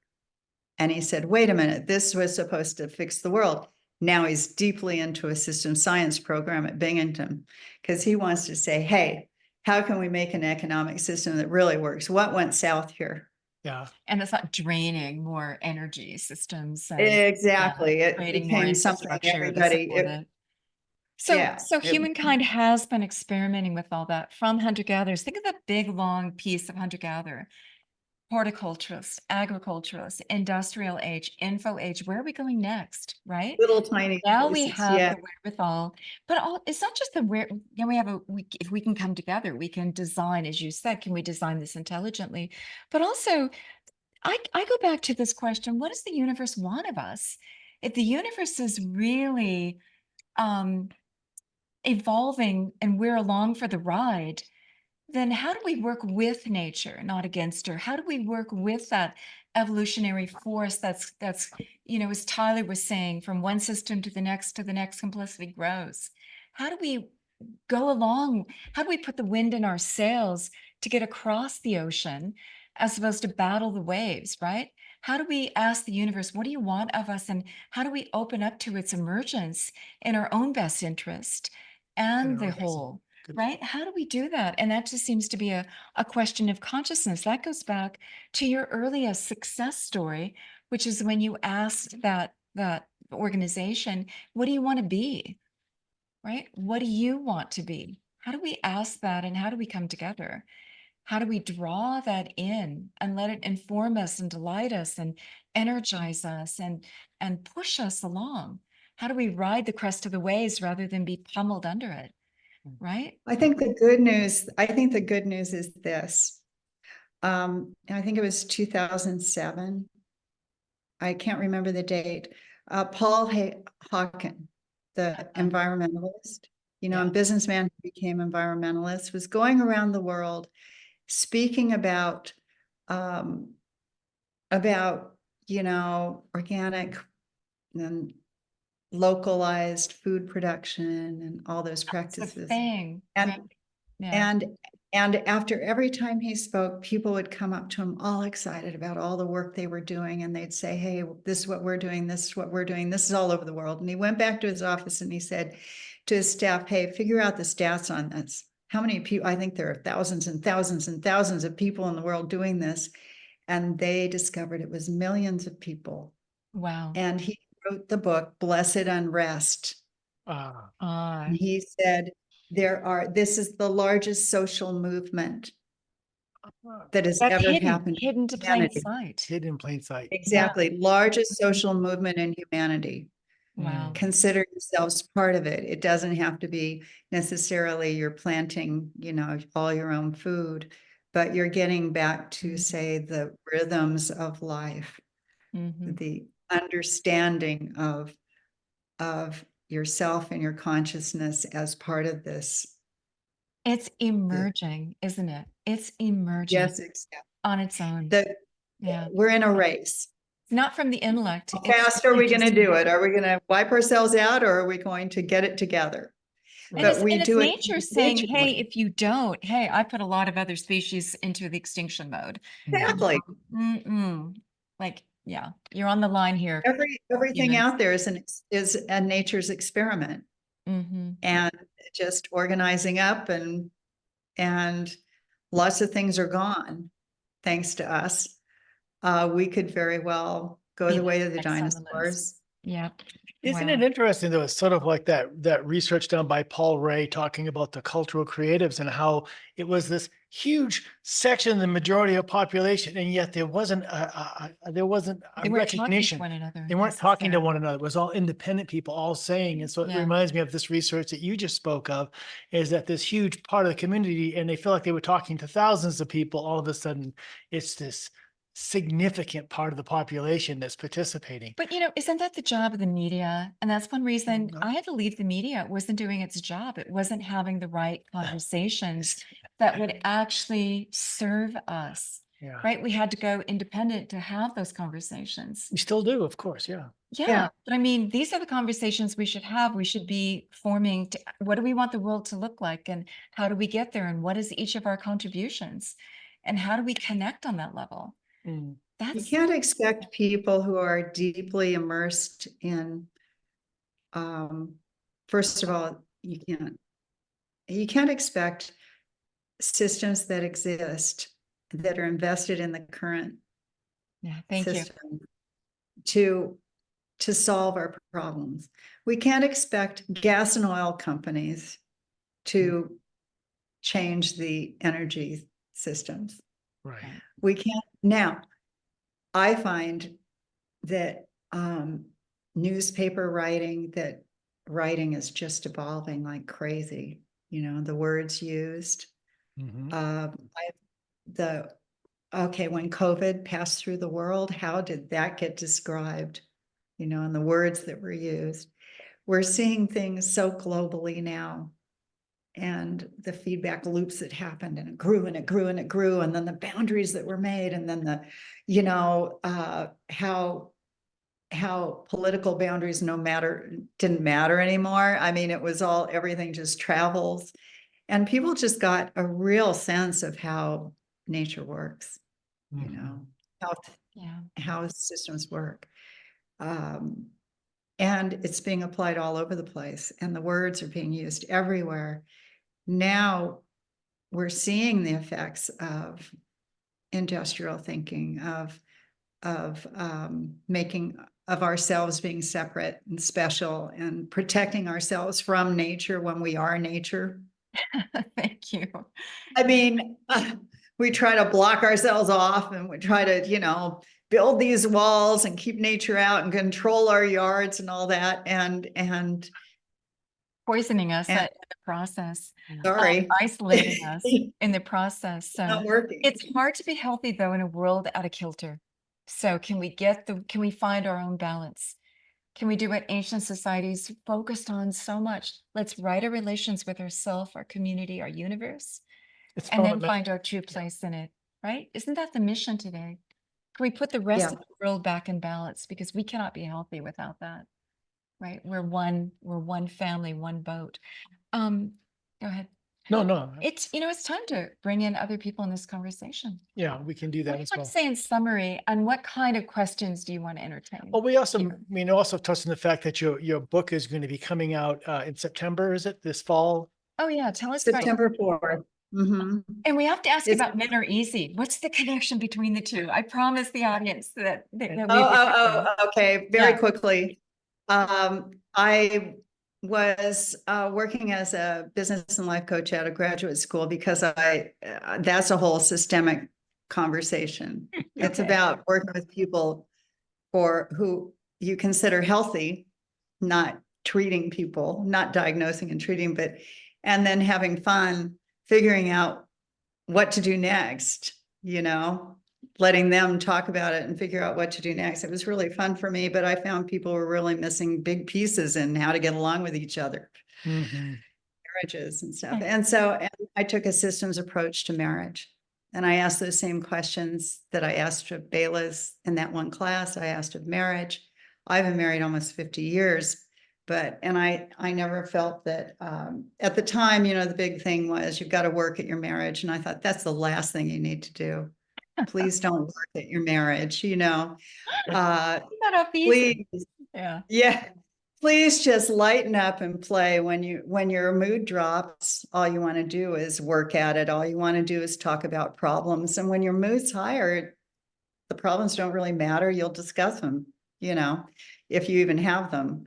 And he said, wait a minute, this was supposed to fix the world. Now he's deeply into a system science program at Binghamton because he wants to say, hey, how can we make an economic system that really works? What went south here? Yeah. And it's not draining more energy systems and Exactly. It creating more became something infrastructure to everybody, support it. yeah. So humankind has been experimenting with all that from hunter-gatherers. Think of the big, long piece of hunter-gatherer, horticulturist, agriculturist, industrial age, info age. Where are we going next, right? Little tiny Now we places, have yeah. the wherewithal, but it's not just the where, we have if we can come together, we can design, as you said, can we design this intelligently? But also, I go back to this question, what does the universe want of us? If the universe is really um, evolving and we're along for the ride, then how do we work with nature, not against her? How do we work with that evolutionary force that's, as Tyler was saying, from one system to the next, complexity grows? How do we go along? How do we put the wind in our sails to get across the ocean as opposed to battle the waves, right? How do we ask the universe, what do you want of us? And how do we open up to its emergence in our own best interest and the whole? Good. Right? How do we do that? And that just seems to be a question of consciousness. That goes back to your earliest success story, which is when you asked that organization, what do you want to be? Right? What do you want to be? How do we ask that and how do we come together? How do we draw that in and let it inform us and delight us and energize us and push us along? How do we ride the crest of the waves rather than be pummeled under it? Right? I think the good news is this. I think it was 2007. I can't remember the date. Paul Hawken, the environmentalist, Yeah. a businessman who became environmentalist, was going around the world speaking um, about, organic and localized food production and all those It's a practices. thing. And Right? Yeah. and after every time he spoke, people would come up to him all excited about all the work they were doing. And they'd say, hey, this is what we're doing. This is what we're doing. This is all over the world. And he went back to his office and he said to his staff, hey, figure out the stats on this. How many people? I think there are thousands and thousands and thousands of people in the world doing this. And they discovered it was millions of people. Wow. And he wrote the book, Blessed Unrest. And he said, this is the largest social movement that has That's ever hidden, happened in hidden to plain humanity. sight. Hidden in plain sight. Exactly. Largest social movement in humanity. Wow. Consider yourselves part of it. It doesn't have to be necessarily you're planting, all your own food, but you're getting back to, say, the rhythms of life, the understanding of yourself and your consciousness as part of this. It's emerging, isn't it? It's emerging Yes, exactly. on its own. Yeah. We're in a race. Not from the intellect. How fast are we going to do it? Are we going to wipe ourselves out or are we going to get it together? But we it's do it nature saying, hey, individually. if you don't, hey, I put a lot of other species into the extinction mode. Exactly. Like, yeah, you're on the line here. Everything humans. out there is a nature's experiment. And just organizing up and lots of things are gone thanks to us. We could very well go the way of the Next on the list. dinosaurs. Yeah. Isn't Wow. it interesting though? It's sort of like that research done by Paul Ray talking about the cultural creatives and how it was this huge section, the majority of population, and yet there wasn't there wasn't a They weren't talking to recognition. one another. They weren't talking to necessarily. one another. It was all independent people all saying. And so it Yeah. reminds me of this research that you just spoke of, is that this huge part of the community, and they feel like they were talking to thousands of people, all of a sudden it's this significant part of the population that's participating. But isn't that the job of the media? And that's one reason No. I had to leave the media. It wasn't doing its job. It wasn't having the right conversations that would actually serve us, Yeah. right? We had to go independent to have those conversations. We still do, of course. Yeah. Yeah. But I mean, these are the conversations we should have. We should be forming what do we want the world to look like? And how do we get there? And what is each of our contributions? And how do we connect on that level? Mm. You That's can't expect people who are deeply immersed in, first of all, you can't expect systems that exist that are invested in the current yeah. Thank you. system to solve our problems. We can't expect gas and oil companies to change the energy systems. Right. We can't. Now, I find that newspaper writing is just evolving like crazy. The words used. Mhm. When COVID passed through the world, how did that get described? And the words that were used. We're seeing things so globally now, and the feedback loops that happened, and it grew and it grew and it grew, and then the boundaries that were made, and then how political boundaries didn't matter anymore. I mean, it was everything just travels, and people just got a real sense of how nature works, Mhm. Yeah. how systems work. And it's being applied all over the place, and the words are being used everywhere. Now we're seeing the effects of industrial thinking, of making of ourselves being separate and special, and protecting ourselves from nature when we are nature. Thank you. I mean, we try to block ourselves off, and we try to, build these walls and keep nature out and control our yards and all that. And Poisoning us And- in the process, sorry, isolating us in the process. So not working. it's hard to be healthy though in a world out of kilter. So can we find our own balance? Can we do what ancient societies focused on so much? Let's right our relations with ourself, our community, our universe, It's and then fundamental. find our true place in it, right? Isn't that the mission today? Can we put the rest Yeah. of the world back in balance? Because we cannot be healthy without that, right? We're one family, one boat. Go ahead. No. It's time to bring in other people in this conversation. Yeah, we can do What that do you as want well. to say in summary, and what kind of questions do you want to entertain? Well, we also, here? also touched on the fact that your book is going to be coming out in September, is it, this fall? Oh yeah, tell us about. September 4th. Mm-hmm. And we have to ask It's- about Men Are Easy. What's the connection between the two? I promise the audience that we Okay. Very Yeah. quickly. I was working as a business and life coach at a graduate school because that's a whole systemic conversation. It's Okay. about working with people who you consider healthy, not treating people, not diagnosing and treating, and then having fun figuring out what to do next, letting them talk about it and figure out what to do next. It was really fun for me, but I found people were really missing big pieces in how to get along with each other, marriages and stuff. Right. And I took a systems approach to marriage. And I asked those same questions that I asked of Belas in that one class. I asked of marriage. I've been married almost 50 years. And I never felt that at the time, the big thing was you've got to work at your marriage. And I thought that's the last thing you need to do. Please don't work at your marriage, Not off easy. please. Yeah. Yeah. Please just lighten up and play. When your mood drops, all you want to do is work at it. All you want to do is talk about problems. And when your mood's higher, the problems don't really matter. You'll discuss them, if you even have them.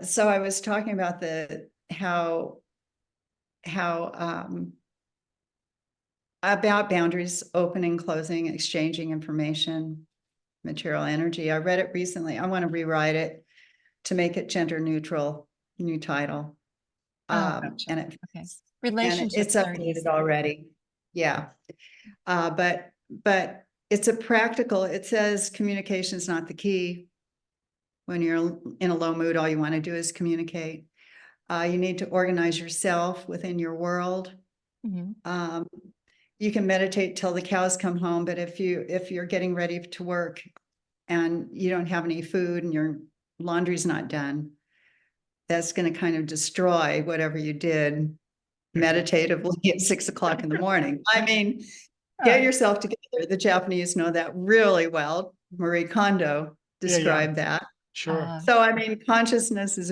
So I was talking about how about boundaries, opening, closing, exchanging information, material energy. I read it recently. I want to rewrite it to make it gender neutral, new title. Gotcha. And it Okay. it's Relationships are updated easy. already. Yeah. But it's a practical, it says communication is not the key. When you're in a low mood, all you want to do is communicate. You need to organize yourself within your world. Mhm. You can meditate till the cows come home, but if you're getting ready to work and you don't have any food and your laundry's not done, that's going to kind of destroy whatever you did meditatively at 6 o'clock in the morning. I mean, get yourself together. The Japanese know that really well. Marie Kondo described that. Sure. So, I mean, consciousness is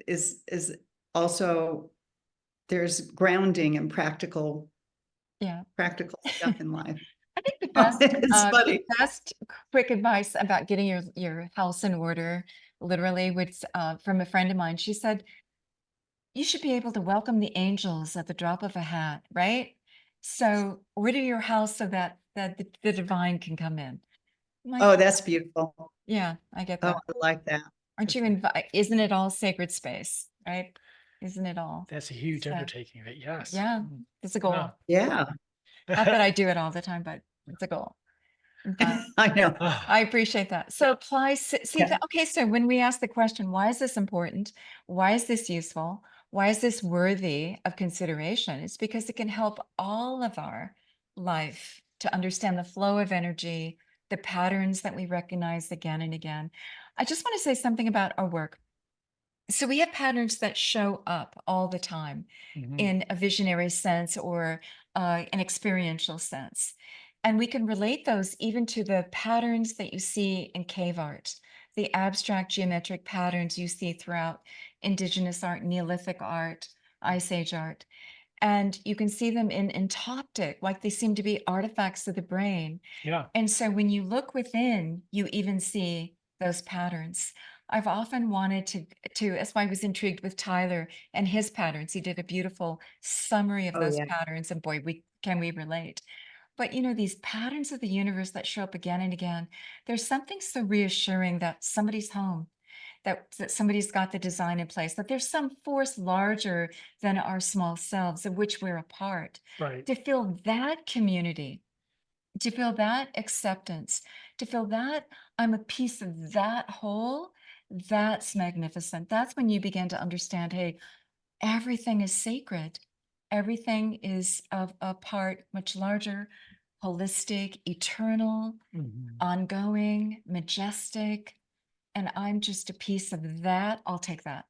is also, there's grounding and practical Yeah. stuff in life. I think the It's funny. best quick advice about getting your house in order, literally, was from a friend of mine. She said, you should be able to welcome the angels at the drop of a hat, right? So order your house so that the divine can come in. I'm like, Oh, that's beautiful. yeah, I get Oh, that. I like that. Aren't you isn't it all sacred space, right? Isn't it all? That's a huge So, undertaking of it. Yes. yeah, it's a goal. No. Yeah, Not that I do it all the time, but it's a goal. But I know. I appreciate that. So apply, see Yeah. that. Okay, so when we ask the question, why is this important? Why is this useful? Why is this worthy of consideration? It's because it can help all of our life to understand the flow of energy, the patterns that we recognize again and again. I just want to say something about our work. So we have patterns that show up all the time Mhm. in a visionary sense or an experiential sense. And we can relate those even to the patterns that you see in cave art, the abstract geometric patterns you see throughout indigenous art, Neolithic art, Ice Age art. And you can see them in toptic, like they seem to be artifacts of the brain. Yeah. And so when you look within, you even see those patterns. I've often wanted that's why I was intrigued with Tyler and his patterns. He did a beautiful summary of Oh, those yeah. patterns, and boy, can we relate. But these patterns of the universe that show up again and again, there's something so reassuring that somebody's home, that somebody's got the design in place, that there's some force larger than our small selves of which we're a part. Right. To feel that community, to feel that acceptance, to feel that I'm a piece of that whole, that's magnificent. That's when you begin to understand, hey, everything is sacred. Everything is of a part much larger, holistic, eternal, Mhm. ongoing, majestic. And I'm just a piece of that. I'll take that.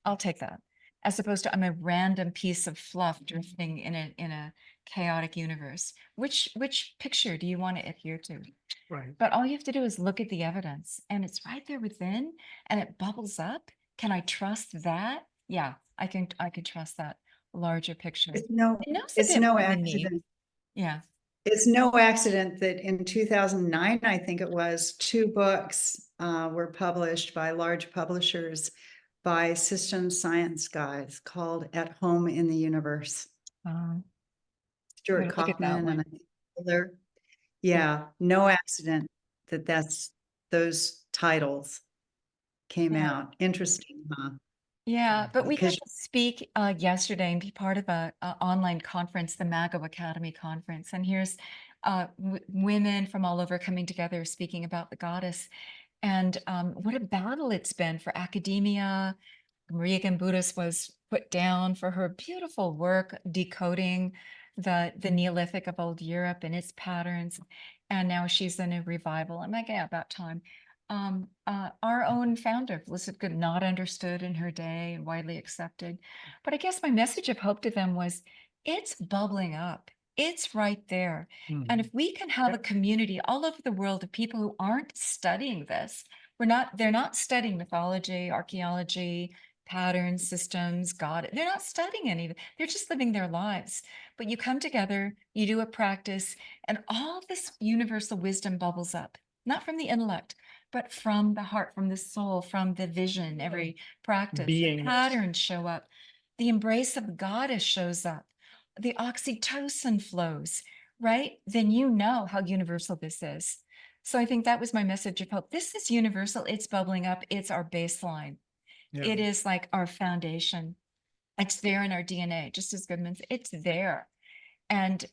I'll take that. As opposed to I'm a random piece of fluff drifting in a chaotic universe. Which picture do you want to adhere to? Right. But all you have to do is look at the evidence and it's right there within and it bubbles up. Can I trust that? Yeah, I can trust that larger picture. It's no, It knows a it's bit no more than me. accident. Yeah. It's no accident that in 2009, I think it was, 2 books were published by large publishers by systems science guys called At Home in the Universe. I'm Stuart gonna look at that Kaufman and one. I think Miller. Yeah, no accident that's those titles came Yeah. out. Interesting, huh? Yeah, but we got Because to speak yesterday and be part of a online conference, the Mago Academy conference. And here's women from all over coming together speaking about the goddess. And what a battle it's been for academia. Maria Gimbutas was put down for her beautiful work decoding the Neolithic of old Europe and its patterns. And now she's in a revival. I'm like, yeah, about time. Our own founder, Elizabeth Good, not understood in her day and widely accepted. But I guess my message of hope to them was it's bubbling up. It's right there. And if Mhm. we can have a community all over the world of people who aren't studying this, they're not studying mythology, archaeology, patterns, systems, God. They're not studying any of it. They're just living their lives. But you come together, you do a practice, and all this universal wisdom bubbles up, not from the intellect, but from the heart, from the soul, from the vision, every practice. The Beingness. patterns show up. The embrace of goddess shows up. The oxytocin flows, right? Then you know how universal this is. So I think that was my message of hope. This is universal. It's bubbling up. It's our baseline. Yeah. It is like our foundation. It's there in our DNA, just as Goodman said, it's there. And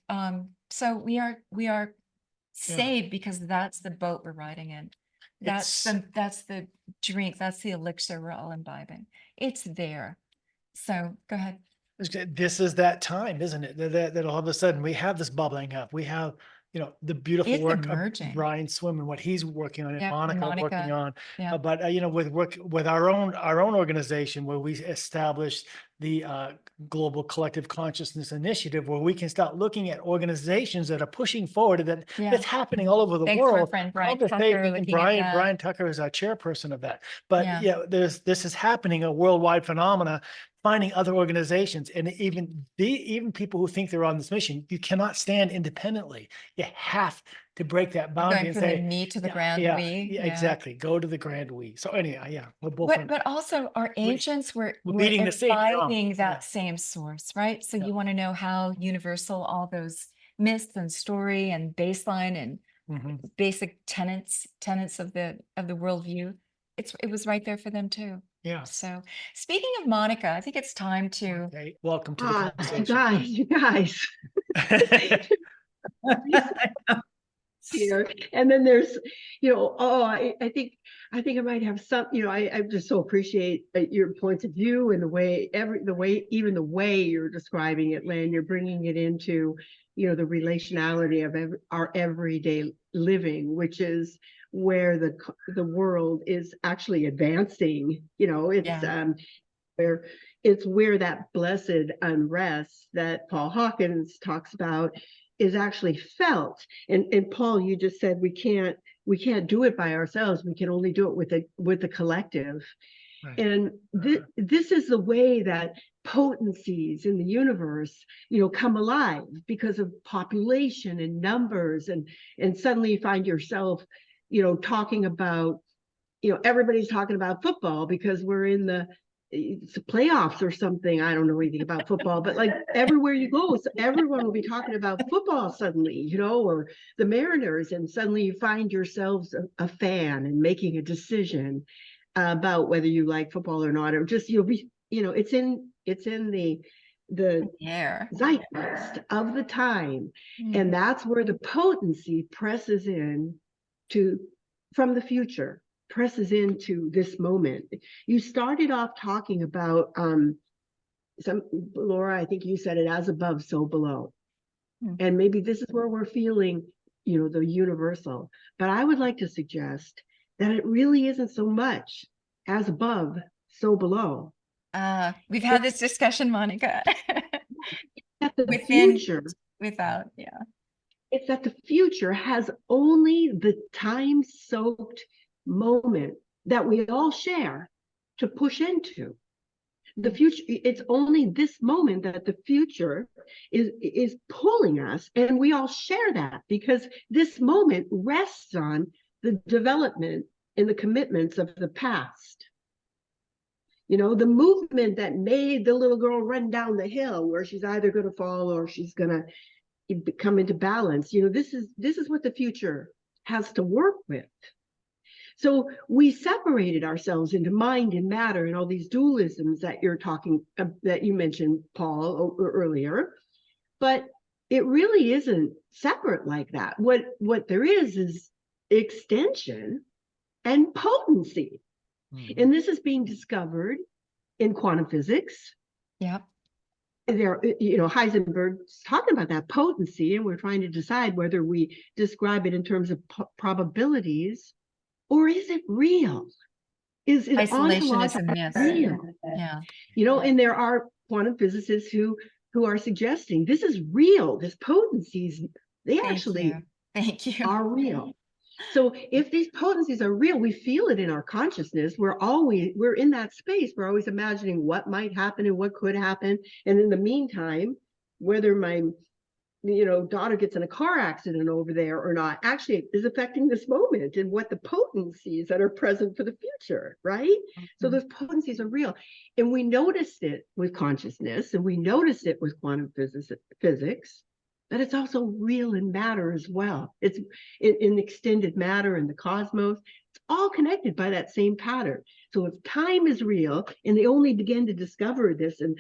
so we are saved because that's the boat we're riding in. That's the drink, that's the elixir we're all imbibing. It's there. So go ahead. This is that time, isn't it? That all of a sudden we have this bubbling up. We have, the beautiful It's work emerging. of Brian Swim and what he's working on, and Yep, Monica working Monica. on. Yeah. But with our own organization, where we established the Global Collective Consciousness Initiative, where we can start looking at organizations that are pushing forward, that's happening all over the Thanks to our world. friend Brian Conversation- Tucker and looking at that. Brian Tucker is our chairperson of that. But Yeah. this is happening, a worldwide phenomena. Finding other organizations, and even people who think they're on this mission, you cannot stand independently. You have to break that boundary Going and from the say, me to the yeah, grand yeah, we. yeah, exactly. Go to the grand we. So anyhow, yeah, we're both on- But also our ancients were beating the same drum. imbibing that Yeah. same source, right? So Yeah. you want to know how universal all those myths and story and baseline and Mhm. basic tenets of the worldview. It was right there for them too. Yeah. So speaking of Monica, I think it's time to Okay. Welcome to the You conversation. guys here. And then there's, I think I might have some, I just so appreciate your points of view and the way even the way you're describing it, Lynn, you're bringing it into, the relationality of our everyday living, which is where the world is actually advancing. It's where that blessed unrest that Paul Hawkins talks about is actually felt. And Paul, you just said we can't do it by ourselves. We can only do it with the collective. Right. And this is the way that potencies in the universe, come alive because of population and numbers, and suddenly you find yourself, talking about, everybody's talking about football because we're in it's playoffs or something. I don't know anything about football, but like everywhere you go, so everyone will be talking about football suddenly, or the Mariners, and suddenly you find yourselves a fan and making a decision about whether you like football or not, or just you'll be, it's in the zeitgeist of the time, and that's where the potency presses in from the future. Presses into this moment. You started off talking about Laura, I think you said it, as above, so below. And maybe this is where we're feeling, the universal. But I would like to suggest that it really isn't so much as above, so below. We've had this discussion, Monica. That the future, without, yeah. It's that the future has only the time-soaked moment that we all share to push into. The future, it's only this moment that the future is pulling us, and we all share that because this moment rests on the development and the commitments of the past. The movement that made the little girl run down the hill where she's either going to fall or she's going to come into balance. This is what the future has to work with. So we separated ourselves into mind and matter and all these dualisms that that you mentioned, Paul, earlier. But it really isn't separate like that. What there is extension and potency. Mm-hmm. And this is being discovered in quantum physics. Yep. Heisenberg's talking about that potency, and we're trying to decide whether we describe it in terms of probabilities. Or is it real? Is it isolation is a myth? Real? Yeah. And there are quantum physicists who are suggesting this is real. This potencies, they actually are real. So if these potencies are real, we feel it in our consciousness. We're in that space. We're always imagining what might happen and what could happen. And in the meantime, whether my daughter gets in a car accident over there or not actually is affecting this moment and what the potencies that are present for the future, right? So those potencies are real. And we noticed it with consciousness, and we noticed it with quantum physics, that it's also real in matter as well. It's in extended matter and the cosmos. It's all connected by that same pattern. So if time is real, and they only began to discover this, and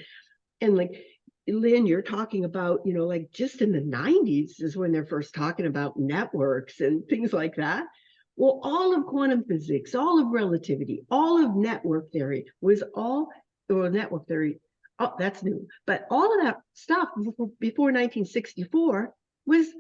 like Lynn, you're talking about, like just in the 90s is when they're first talking about networks and things like that. Well, all of quantum physics, all of relativity, all of network theory network theory, oh, that's new. But all of that stuff before 1964 was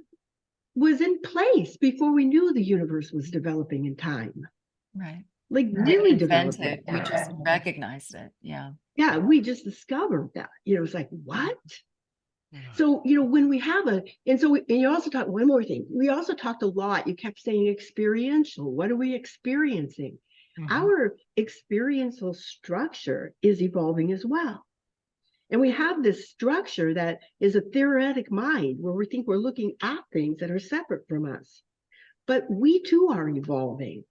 in place before we knew the universe was developing in time. Right. Like We really didn't invent developing. it. We just recognized it. Yeah. Yeah, we just discovered that. It's like, what? Yeah. So, when we have and you also talked, one more thing, we also talked a lot, you kept saying experiential. What are we experiencing? Our experiential structure is evolving as well. And we have this structure that is a theoretic mind where we think we're looking at things that are separate from us. But we too are evolving.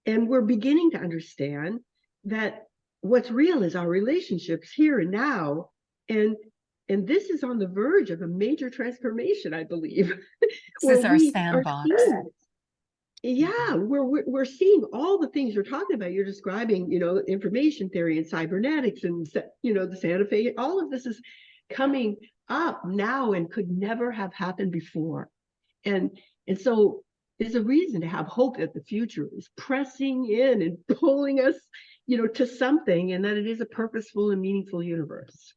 And we're beginning to understand that what's real is our relationships here and now. And this is on the verge of a major transformation, I believe. This is our sandbox. Yeah, we're seeing all the things you're talking about. You're describing, information theory and cybernetics and, the Santa Fe. All of this is coming up now and could never have happened before. And so there's a reason to have hope that the future is pressing in and pulling us, to something, and that it is a purposeful and meaningful universe.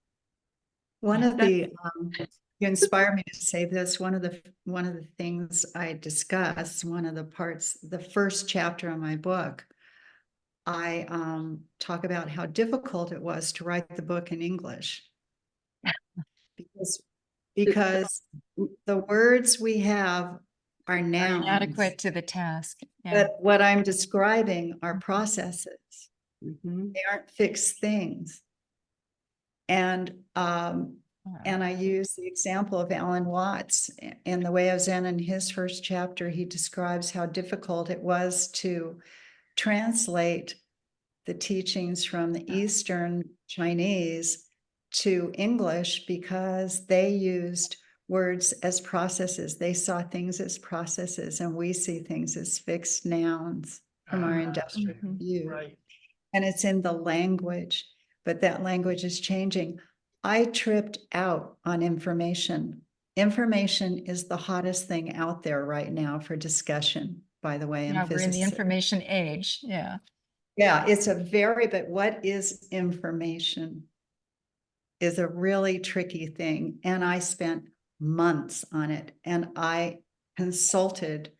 You inspire me to say this. One of the things I discuss, one of the parts, the first chapter of my book, I talk about how difficult it was to write the book in English. Because the words we have are nouns. Inadequate to the task. Yeah. But what I'm describing are processes. They aren't fixed things. And I use the example of Alan Watts in The Way of Zen. In his first chapter, he describes how difficult it was to translate the teachings from the Eastern Chinese to English because they used words as processes. They saw things as processes, and we see things as fixed nouns from our industrial view. Right. And it's in the language, but that language is changing. I tripped out on information. Information is the hottest thing out there right now for discussion, by the way. Yeah, we're in the information age. Yeah. Yeah, but what is information is a really tricky thing. And I spent months on it, and I consulted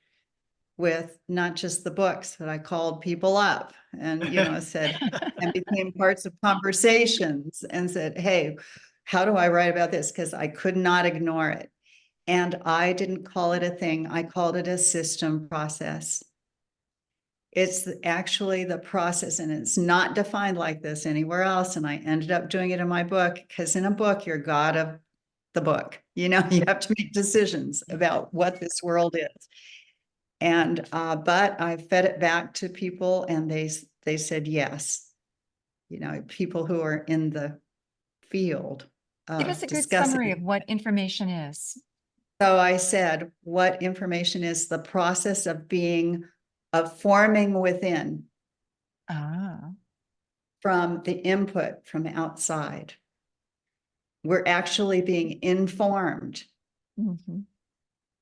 with not just the books, but I called people up and, said, and became parts of conversations and said, hey, how do I write about this? Because I could not ignore it. And I didn't call it a thing. I called it a system process. It's actually the process, and it's not defined like this anywhere else. And I ended up doing it in my book, because in a book, you're God of the book. You have to make decisions about what this world is. And but I fed it back to people, and they said yes. People who are in the field. Give us a good summary of what information is. So I said, what information is the process of forming within from the input from outside. We're actually being informed.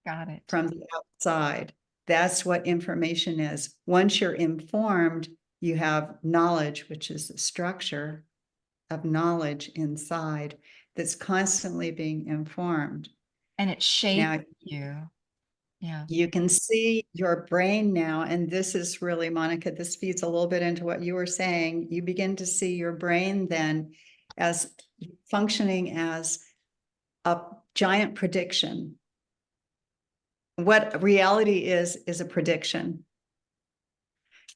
Got it. From the outside. That's what information is. Once you're informed, you have knowledge, which is the structure of knowledge inside that's constantly being informed. And it shapes you. Yeah. You can see your brain now, and this is really, Monica, this feeds a little bit into what you were saying. You begin to see your brain then as functioning as a giant prediction. What reality is a prediction.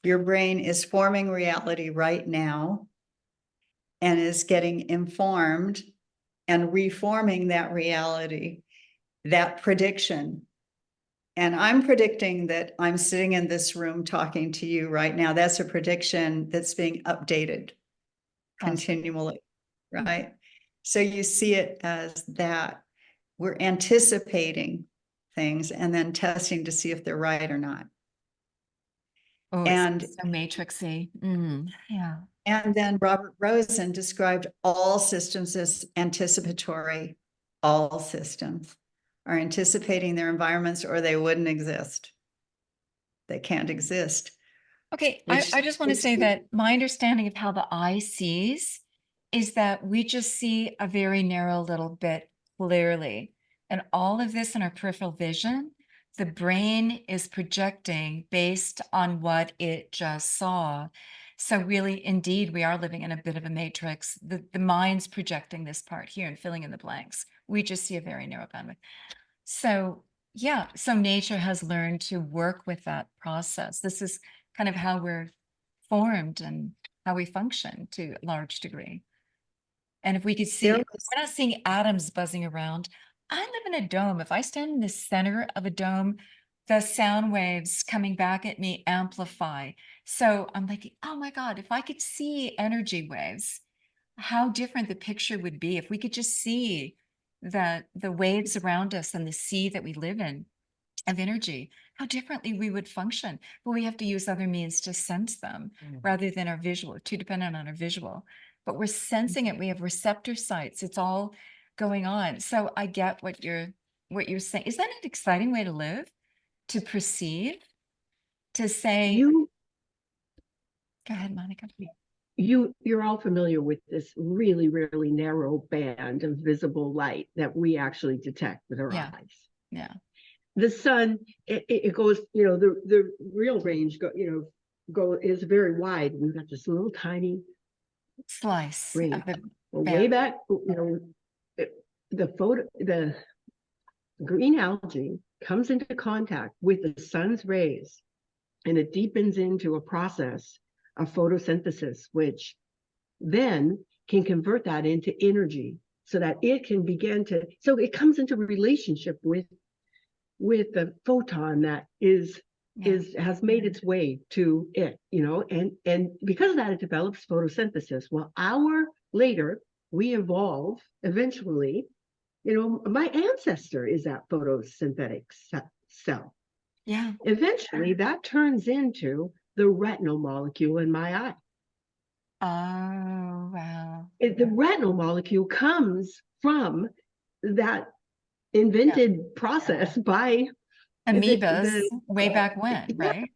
Your brain is forming reality right now and is getting informed and reforming that reality. that prediction. And I'm predicting that I'm sitting in this room talking to you right now. That's a prediction that's being updated continually, right? So you see it as that we're anticipating things and then testing to see if they're right or not. Oh, And it's so matrixy. Yeah. And then Robert Rosen described all systems as anticipatory. All systems are anticipating their environments or they wouldn't exist. They can't exist. Okay, Which I just want to is- say that my understanding of how the eye sees is that we just see a very narrow little bit clearly. And all of this in our peripheral vision, the brain is projecting based on what it just saw. So really, indeed, we are living in a bit of a matrix. The mind's projecting this part here and filling in the blanks. We just see a very narrow bandwidth. So yeah, so nature has learned to work with that process. This is kind of how we're formed and how we function to a large degree. And if we could see, There we're was- not seeing atoms buzzing around. I live in a dome. If I stand in the center of a dome, the sound waves coming back at me amplify. So I'm like, oh my God, if I could see energy waves, how different the picture would be if we could just see that the waves around us and the sea that we live in of energy, how differently we would function. But we have to use other means to sense them rather than our visual, too dependent on our visual. But we're sensing it. We have receptor sites. It's all going on. So I get what you're saying. Is that an exciting way to live? To perceive? To say, You go ahead, Monica. you're all familiar with this really, really narrow band of visible light that we actually detect with our Yeah. eyes. Yeah. The sun, it goes, the real range is very wide. We've got this little tiny Slice range. of the Well, way band. back, the green algae comes into contact with the sun's rays, and it deepens into a process of photosynthesis, which then can convert that into energy so that it can begin to, so it comes into relationship with the photon that has made its way to it, and because of that, it develops photosynthesis. Well, hour later, we evolve eventually. My ancestor is that photosynthetic cell. Yeah. Eventually, that turns into the retinal molecule in my eye. Oh, wow. The retinal molecule comes from that invented process by Amoebas way back when, yeah. right?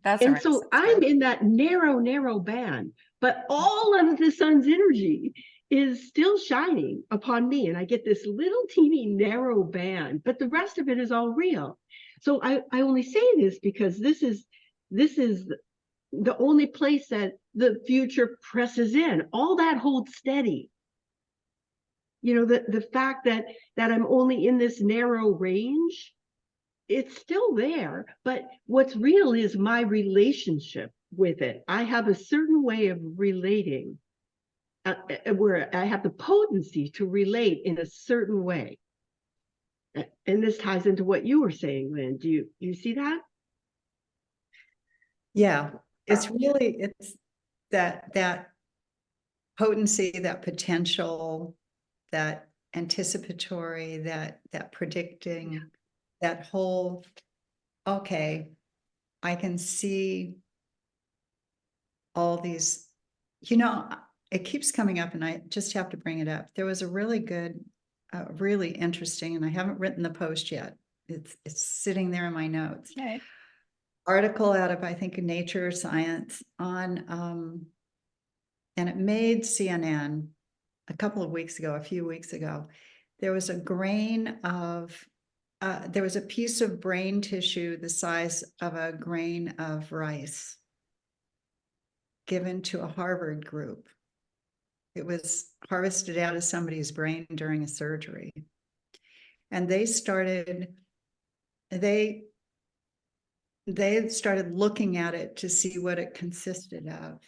That's And our so I'm ancestor. in that narrow band, but all of the sun's energy is still shining upon me. And I get this little teeny narrow band, but the rest of it is all real. So I only say this because this is the only place that the future presses in. All that holds steady. The fact that I'm only in this narrow range, it's still there, but what's real is my relationship with it. I have a certain way of relating where I have the potency to relate in a certain way. And this ties into what you were saying, Lynn. Do you see that? Yeah, it's that potency, that potential, that anticipatory, that predicting, that whole, okay, I can see all these, it keeps coming up and I just have to bring it up. There was a really good, really interesting, and I haven't written the post yet. It's sitting there in my notes. Okay. Article out of, I think, Nature or Science on, and it made CNN a few weeks ago. There was a there was a piece of brain tissue the size of a grain of rice given to a Harvard group. It was harvested out of somebody's brain during a surgery. And they started looking at it to see what it consisted of.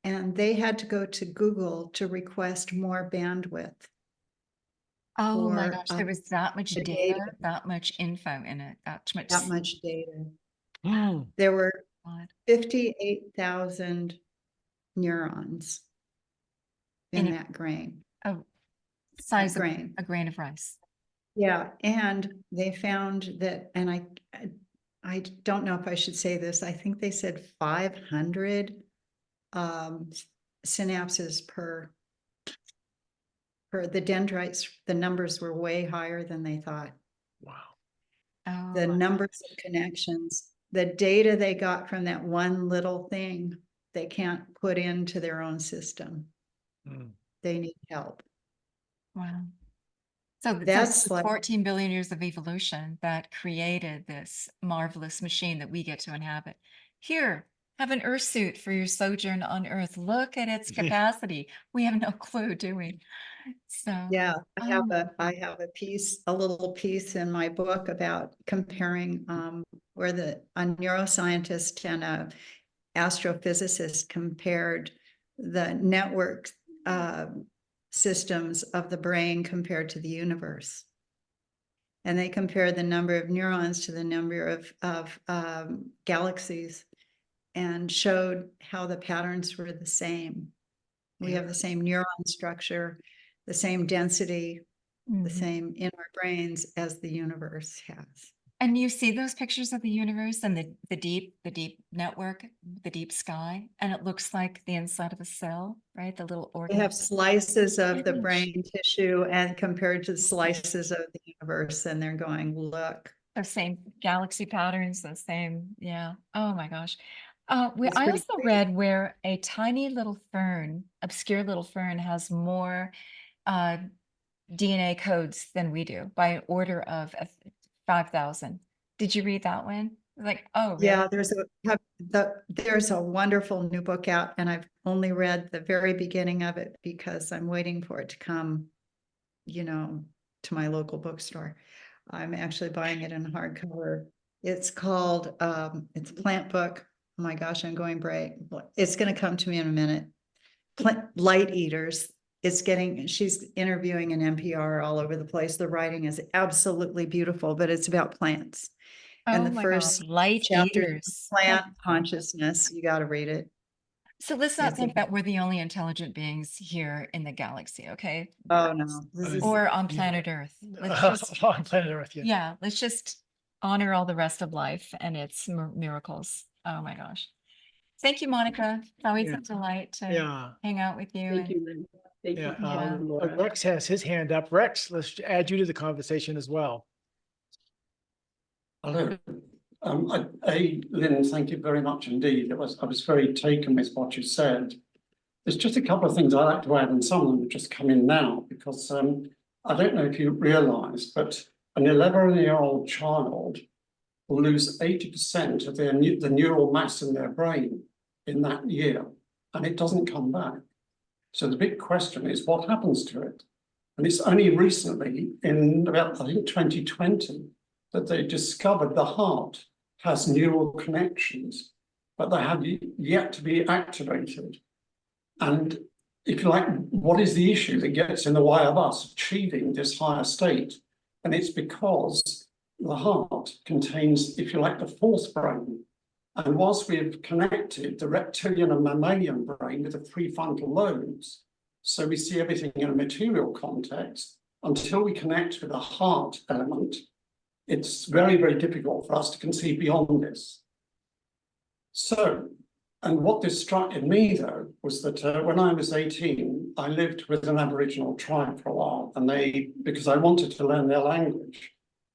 And they had to go to Google to request more bandwidth. Oh my for gosh, there was that much the data, data. that much info in it, that much. That much data. Hmm. There were God. 58,000 neurons in In that grain. a That size of grain. a grain of rice. Yeah, and they found that, and I don't know if I should say this, I think they said 500 synapses per the dendrites. The numbers were way higher than they thought. Wow. Oh, The my numbers of connections, the data they got from that one little thing, they can't put into their own system. Hmm. They need help. wow. So That's it's like, 14 billion years of evolution that created this marvelous machine that we get to inhabit. Here, have an Earth suit for your sojourn on Earth. Look at its capacity. We have no clue, do we? So yeah, oh, I have a little piece in my book about comparing where a neuroscientist and a astrophysicist compared the network systems of the brain compared to the universe. And they compared the number of neurons to the number of galaxies and showed how the patterns were the same. We have the same neuron structure, the same density, the mhm. same in our brains as the universe has. And you see those pictures of the universe and the deep network, the deep sky, and it looks like the inside of a cell, right? The little They have organs. slices of the Gosh. brain tissue and compared to the slices of the universe, and they're going, look. The same galaxy patterns, the same, yeah. Oh my gosh. It's I pretty also crazy. read where a tiny little fern, obscure little fern, has more DNA codes than we do by an order of 5,000. Did you read that one? Like, oh, really? Yeah, there's a wonderful new book out, and I've only read the very beginning of it because I'm waiting for it to come, to my local bookstore. I'm actually buying it in hardcover. It's called, it's a plant book. Oh my gosh, I'm going bright. It's going to come to me in a minute. Light Eaters. She's interviewing an NPR all over the place. The writing is absolutely beautiful, but it's about plants. And Oh the my God, first light chapter, eaters. plant consciousness, you got to read it. So let's not It's think that we're the only intelligent beings here in the galaxy, okay? oh no, this is Or on Yeah. planet Earth. Let's just, On planet Earth, yeah. yeah, let's just honor all the rest of life and its miracles. Oh my gosh. Thank you, Monica. It's always Yeah. a delight to Yeah. hang out with you. Thank And you, Lynn. Thank Yeah. you, Paul and Laura. Rex has his hand up. Rex, let's add you to the conversation as well. Hello. Lynn, thank you very much indeed. I was very taken with what you said. There's just a couple of things I'd like to add, and some of them have just come in now, because I don't know if you realise, but an 11-year-old child will lose 80% of the neural mass in their brain in that year, and it doesn't come back. So the big question is, what happens to it? And it's only recently, in about, I think, 2020, that they discovered the heart has neural connections, but they have yet to be activated. And if you like, what is the issue that gets in the way of us achieving this higher state? And it's because the heart contains, if you like, the fourth brain. And whilst we've connected the reptilian and mammalian brain with the prefrontal lobes, so we see everything in a material context, until we connect with the heart element, it's very, very difficult for us to conceive beyond this. So, and what this struck in me, though, was that when I was 18, I lived with an Aboriginal tribe for a while, and because I wanted to learn their language.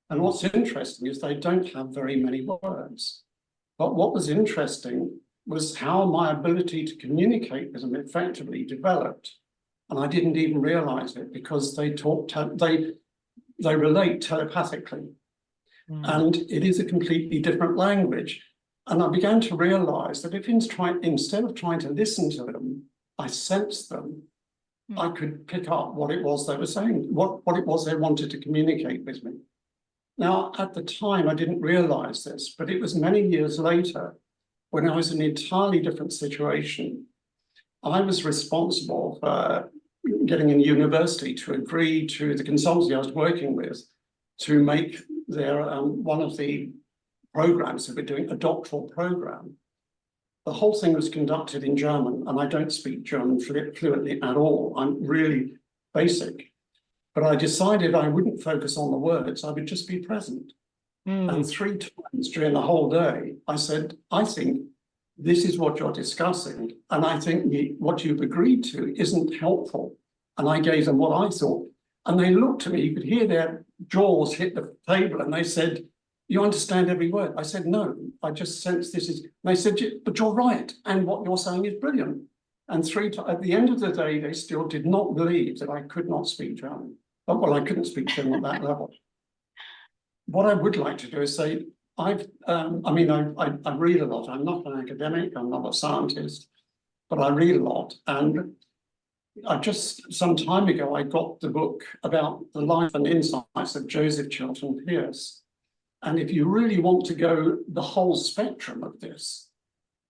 And what's interesting is they don't have very many words. But what was interesting was how my ability to communicate with them effectively developed. And I didn't even realize it, because they relate telepathically. And it is a completely different language. And I began to realize that if instead of trying to listen to them, I sensed them, I could pick up what it was they were saying, what it was they wanted to communicate with me. Now, at the time, I didn't realize this, but it was many years later, when I was in an entirely different situation. I was responsible for getting a university to agree to the consultancy I was working with to make their one of the programs that we're doing, a doctoral program. The whole thing was conducted in German, and I don't speak German fluently at all. I'm really basic. But I decided I wouldn't focus on the words, I would just be present. And 3 times during the whole day, I said, I think this is what you're discussing, and I think what you've agreed to isn't helpful. And I gave them what I thought. And they looked at me, you could hear their jaws hit the table, and they said, you understand every word? I said, no, I just sense this is, and they said, but you're right, and what you're saying is brilliant. And at the end of the day, they still did not believe that I could not speak German. Well, I couldn't speak German at that level. What I would like to do is say, I read a lot. I'm not an academic, I'm not a scientist, but I read a lot. And I just, some time ago, I got the book about the life and insights of Joseph Chilton Pearce. And if you really want to go the whole spectrum of this,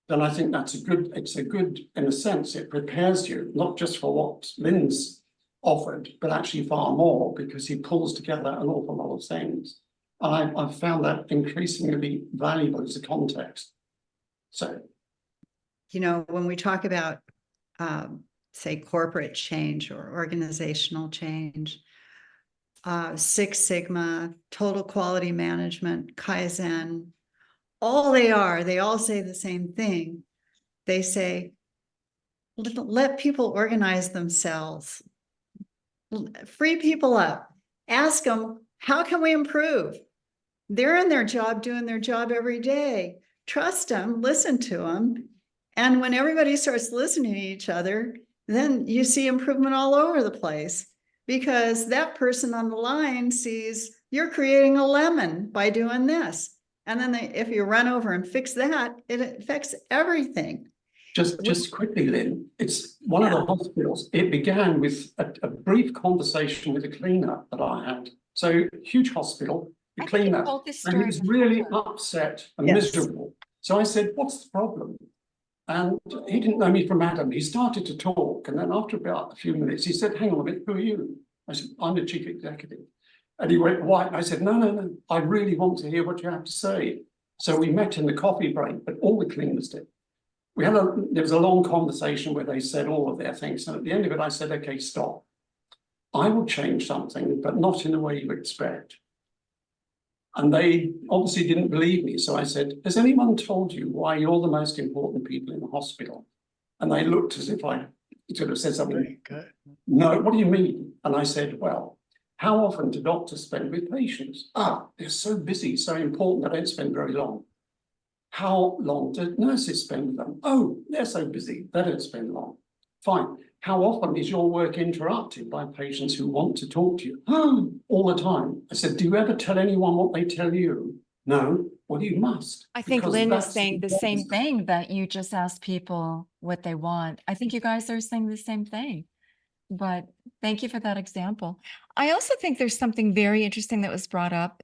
then I think it's a good, in a sense, it prepares you, not just for what Lynn's offered, but actually far more, because he pulls together an awful lot of things. And I've found that increasingly valuable as a context. So, You know, when we talk about, say, corporate change or organizational change, Six Sigma, total quality management, Kaizen, they all say the same thing. They say, let people organize themselves, free people up, ask them, how can we improve? They're in their job, doing their job every day. Trust them, listen to them. And when everybody starts listening to each other, then you see improvement all over the place, because that person on the line sees you're creating a lemon by doing this. And then if you run over and fix that, it affects everything. just quickly, Lynn, it's one of the hospitals. It began with a brief conversation with a cleaner that I had. So huge hospital, the cleaner, and he was really upset and miserable. So I said, what's the problem? And he didn't know me from Adam. He started to talk, and then after about a few minutes, he said, hang on a minute, who are you? I said, I'm the chief executive. And he went white, and I said, no, I really want to hear what you have to say. So we met in the coffee break, but all the cleaners did. There was a long conversation where they said all of their things. And at the end of it, I said, okay, stop. I will change something, but not in the way you expect. And they obviously didn't believe me. So I said, has anyone told you why you're the most important people in the hospital? And they looked as if I sort of said something. No, what do you mean? And I said, well, how often do doctors spend with patients? They're so busy, so important, they don't spend very long. How long do nurses spend with them? Oh, they're so busy, they don't spend long. Fine. How often is your work interrupted by patients who want to talk to you? All the time. I said, do you ever tell anyone what they tell you? No. Well, you must. I think Lynn is saying the same thing, that you just ask people what they want. I think you guys are saying the same thing. But thank you for that example. I also think there's something very interesting that was brought up,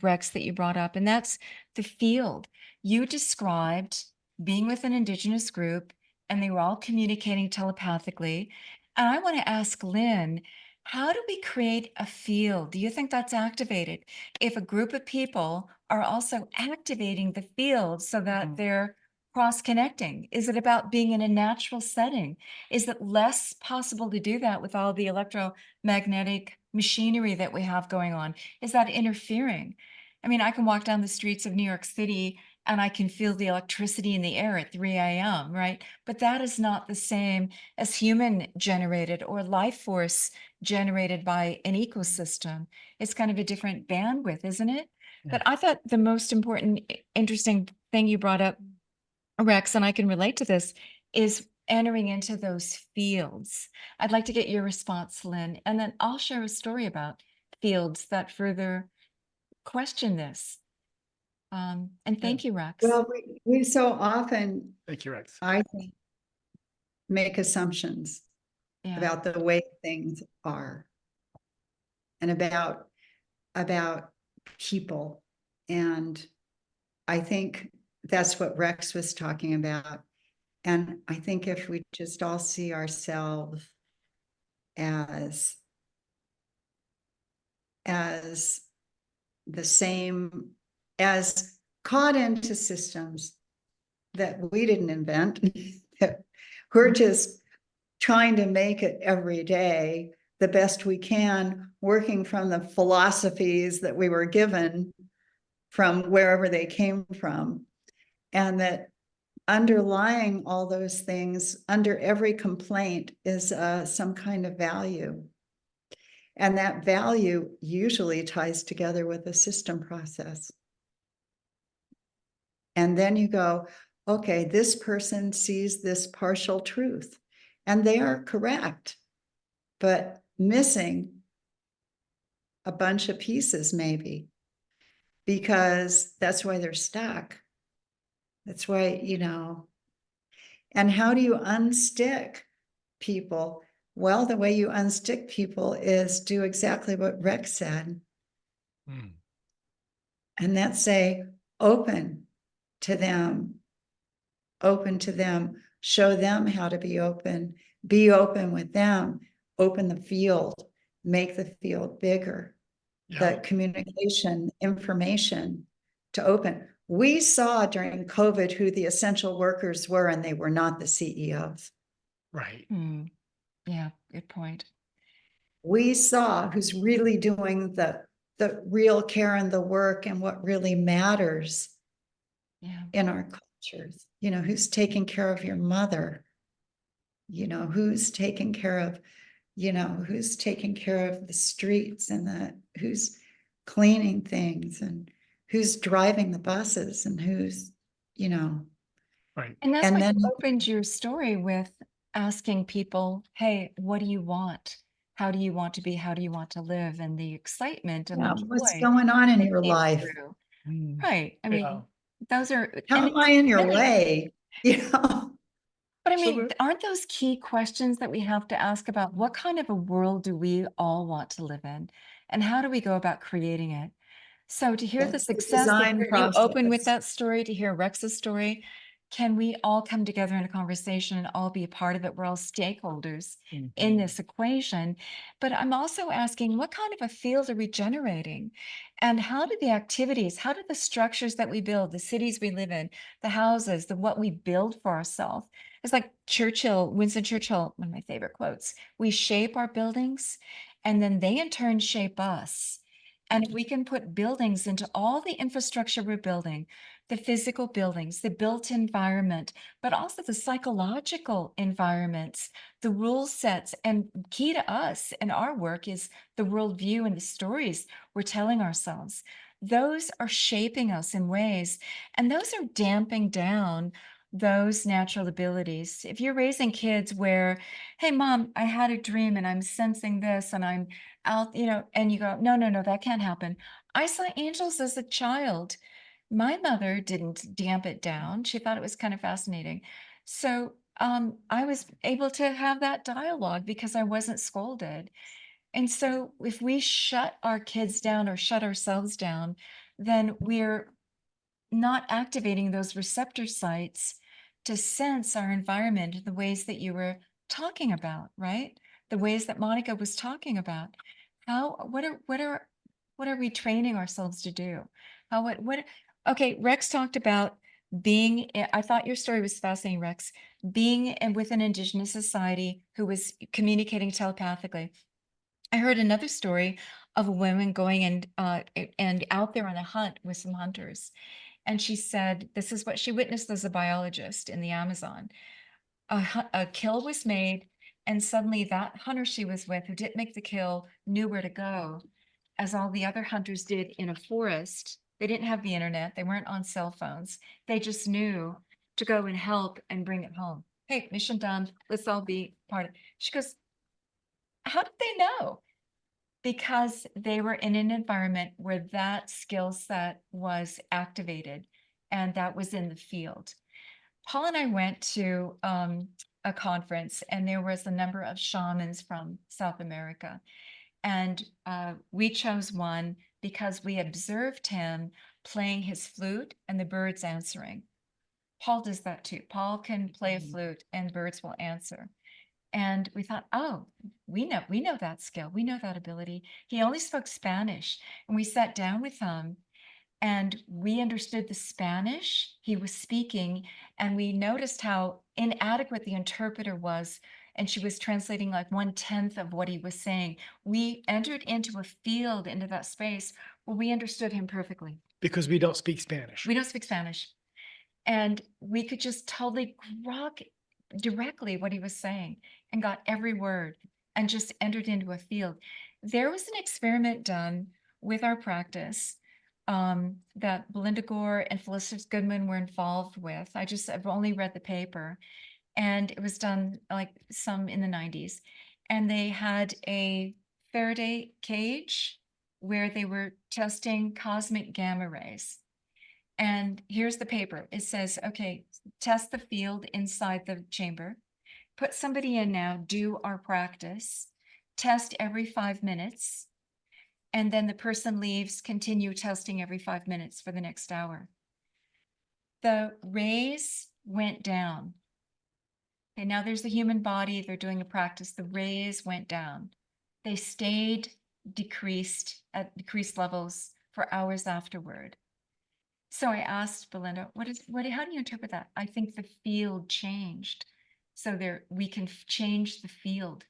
Rex, that you brought up, and that's the field. You described being with an Indigenous group, and they were all communicating telepathically. And I want to ask Lynn, how do we create a field? Do you think that's activated if a group of people are also activating the field so that they're cross-connecting? Is it about being in a natural setting? Is it less possible to do that with all the electromagnetic machinery that we have going on? Is that interfering? I mean, I can walk down the streets of New York City and I can feel the electricity in the air at 3 a.m., right? But that is not the same as human generated or life force generated by an ecosystem. It's kind of a different bandwidth, isn't it? Yeah. But I thought the most important, interesting thing you brought up, Rex, and I can relate to this, is entering into those fields. I'd like to get your response, Lynn, and then I'll share a story about fields that further question this. And thank you, Rex. Well, we so often, Thank you, Rex. I think, make assumptions about the way things are and about people. And I think that's what Rex was talking about. And I think if we just all see ourselves as the same, as caught into systems that we didn't invent, that we're just trying to make it every day the best we can, working from the philosophies that we were given from wherever they came from. And that underlying all those things, under every complaint, is some kind of value. And that value usually ties together with a system process. And then you go, okay, this person sees this partial truth, and they are correct, but missing a bunch of pieces maybe, because that's why they're stuck. That's why, and how do you unstick people? Well, the way you unstick people is do exactly what Rex said. And that's say, open to them, show them how to be open with them, open the field, make the field bigger, the communication, information to open. We saw during COVID who the essential workers were, and they were not the CEOs. Right. Yeah, good point. We saw who's really doing the real care and the work and what really matters in our cultures. Who's taking care of your mother, who's taking care of, who's taking care of the streets, and who's cleaning things, and who's driving the buses, and who's, Right. And that's And why then you opened your story with asking people, hey, what do you want? How do you want to be? How do you want to live? And the excitement and the what's joy going on in that your came life? through. Right. I mean, Yeah. those are, How and am I in your really- way? But I So mean, we're- aren't those key questions that we have to ask about what kind of a world do we all want to live in? And how do we go about creating it? So to hear the That's the success, to design hear you open with process. that story, to hear Rex's story, can we all come together in a conversation and all be a part of it? We're all stakeholders in this equation. But I'm also asking, what kind of a field are we generating? And how do the activities, how do the structures that we build, the cities we live in, the houses, what we build for ourselves? It's like Winston Churchill, one of my favorite quotes, we shape our buildings and then they in turn shape us. And if we can put buildings into all the infrastructure we're building, the physical buildings, the built environment, but also the psychological environments, the rule sets, and key to us and our work is the worldview and the stories we're telling ourselves. Those are shaping us in ways, and those are damping down those natural abilities. If you're raising kids where, hey, mom, I had a dream and I'm sensing this and I'm out, and you go, no, that can't happen. I saw angels as a child. My mother didn't damp it down. She thought it was kind of fascinating. So I was able to have that dialogue because I wasn't scolded. And so if we shut our kids down or shut ourselves down, then we're not activating those receptor sites to sense our environment in the ways that you were talking about, right? The ways that Monica was talking about. What are we training ourselves to do? Okay, Rex talked about I thought your story was fascinating, Rex, with an Indigenous society who was communicating telepathically. I heard another story of a woman going and out there on a hunt with some hunters. And she said, this is what she witnessed as a biologist in the Amazon. A kill was made, and suddenly that hunter she was with, who didn't make the kill, knew where to go, as all the other hunters did in a forest. They didn't have the internet. They weren't on cell phones. They just knew to go and help and bring it home. Hey, mission done. Let's all be part of it. She goes, how did they know? Because they were in an environment where that skill set was activated and that was in the field. Paul and I went to a conference and there was a number of shamans from South America. And we chose one because we observed him playing his flute and the birds answering. Paul does that too. Paul can play a flute and birds will answer. And we thought, oh, we know that skill. We know that ability. He only spoke Spanish. And we sat down with him and we understood the Spanish he was speaking. And we noticed how inadequate the interpreter was. And she was translating like 1/10 of what he was saying. We entered into a field, into that space where we understood him perfectly. Because we don't speak Spanish. We don't speak Spanish. And we could just totally grok directly what he was saying and got every word and just entered into a field. There was an experiment done with our practice that Belinda Gore and Felicitas Goodman were involved with. I've only read the paper, and it was done like some in the 90s. And they had a Faraday cage where they were testing cosmic gamma rays. And here's the paper. It says, okay, test the field inside the chamber. Put somebody in now, do our practice, test every 5 minutes. And then the person leaves, continue testing every 5 minutes for the next hour. The rays went down. Okay, now there's the human body. They're doing a practice. The rays went down. They stayed decreased at decreased levels for hours afterward. So I asked Belinda, how do you interpret that? I think the field changed. So we can change the field.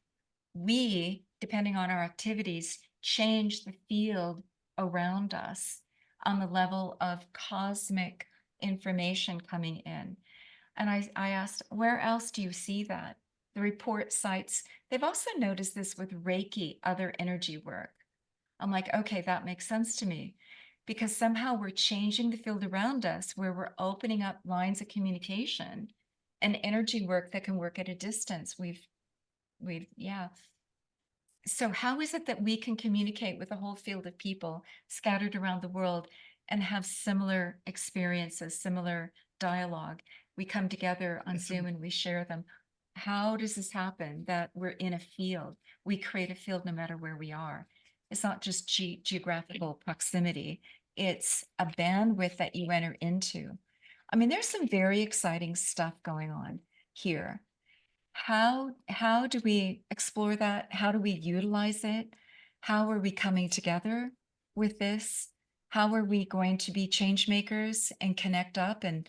We, depending on our activities, change the field around us on the level of cosmic information coming in. And I asked, where else do you see that? The report cites, they've also noticed this with Reiki, other energy work. I'm like, okay, that makes sense to me. Because somehow we're changing the field around us where we're opening up lines of communication and energy work that can work at a distance. Yeah. So how is it that we can communicate with a whole field of people scattered around the world and have similar experiences, similar dialogue? We come together on Zoom and we share them. How does this happen that we're in a field? We create a field no matter where we are. It's not just geographical proximity. It's a bandwidth that you enter into. I mean, there's some very exciting stuff going on here. How do we explore that? How do we utilize it? How are we coming together with this? How are we going to be change makers and connect up and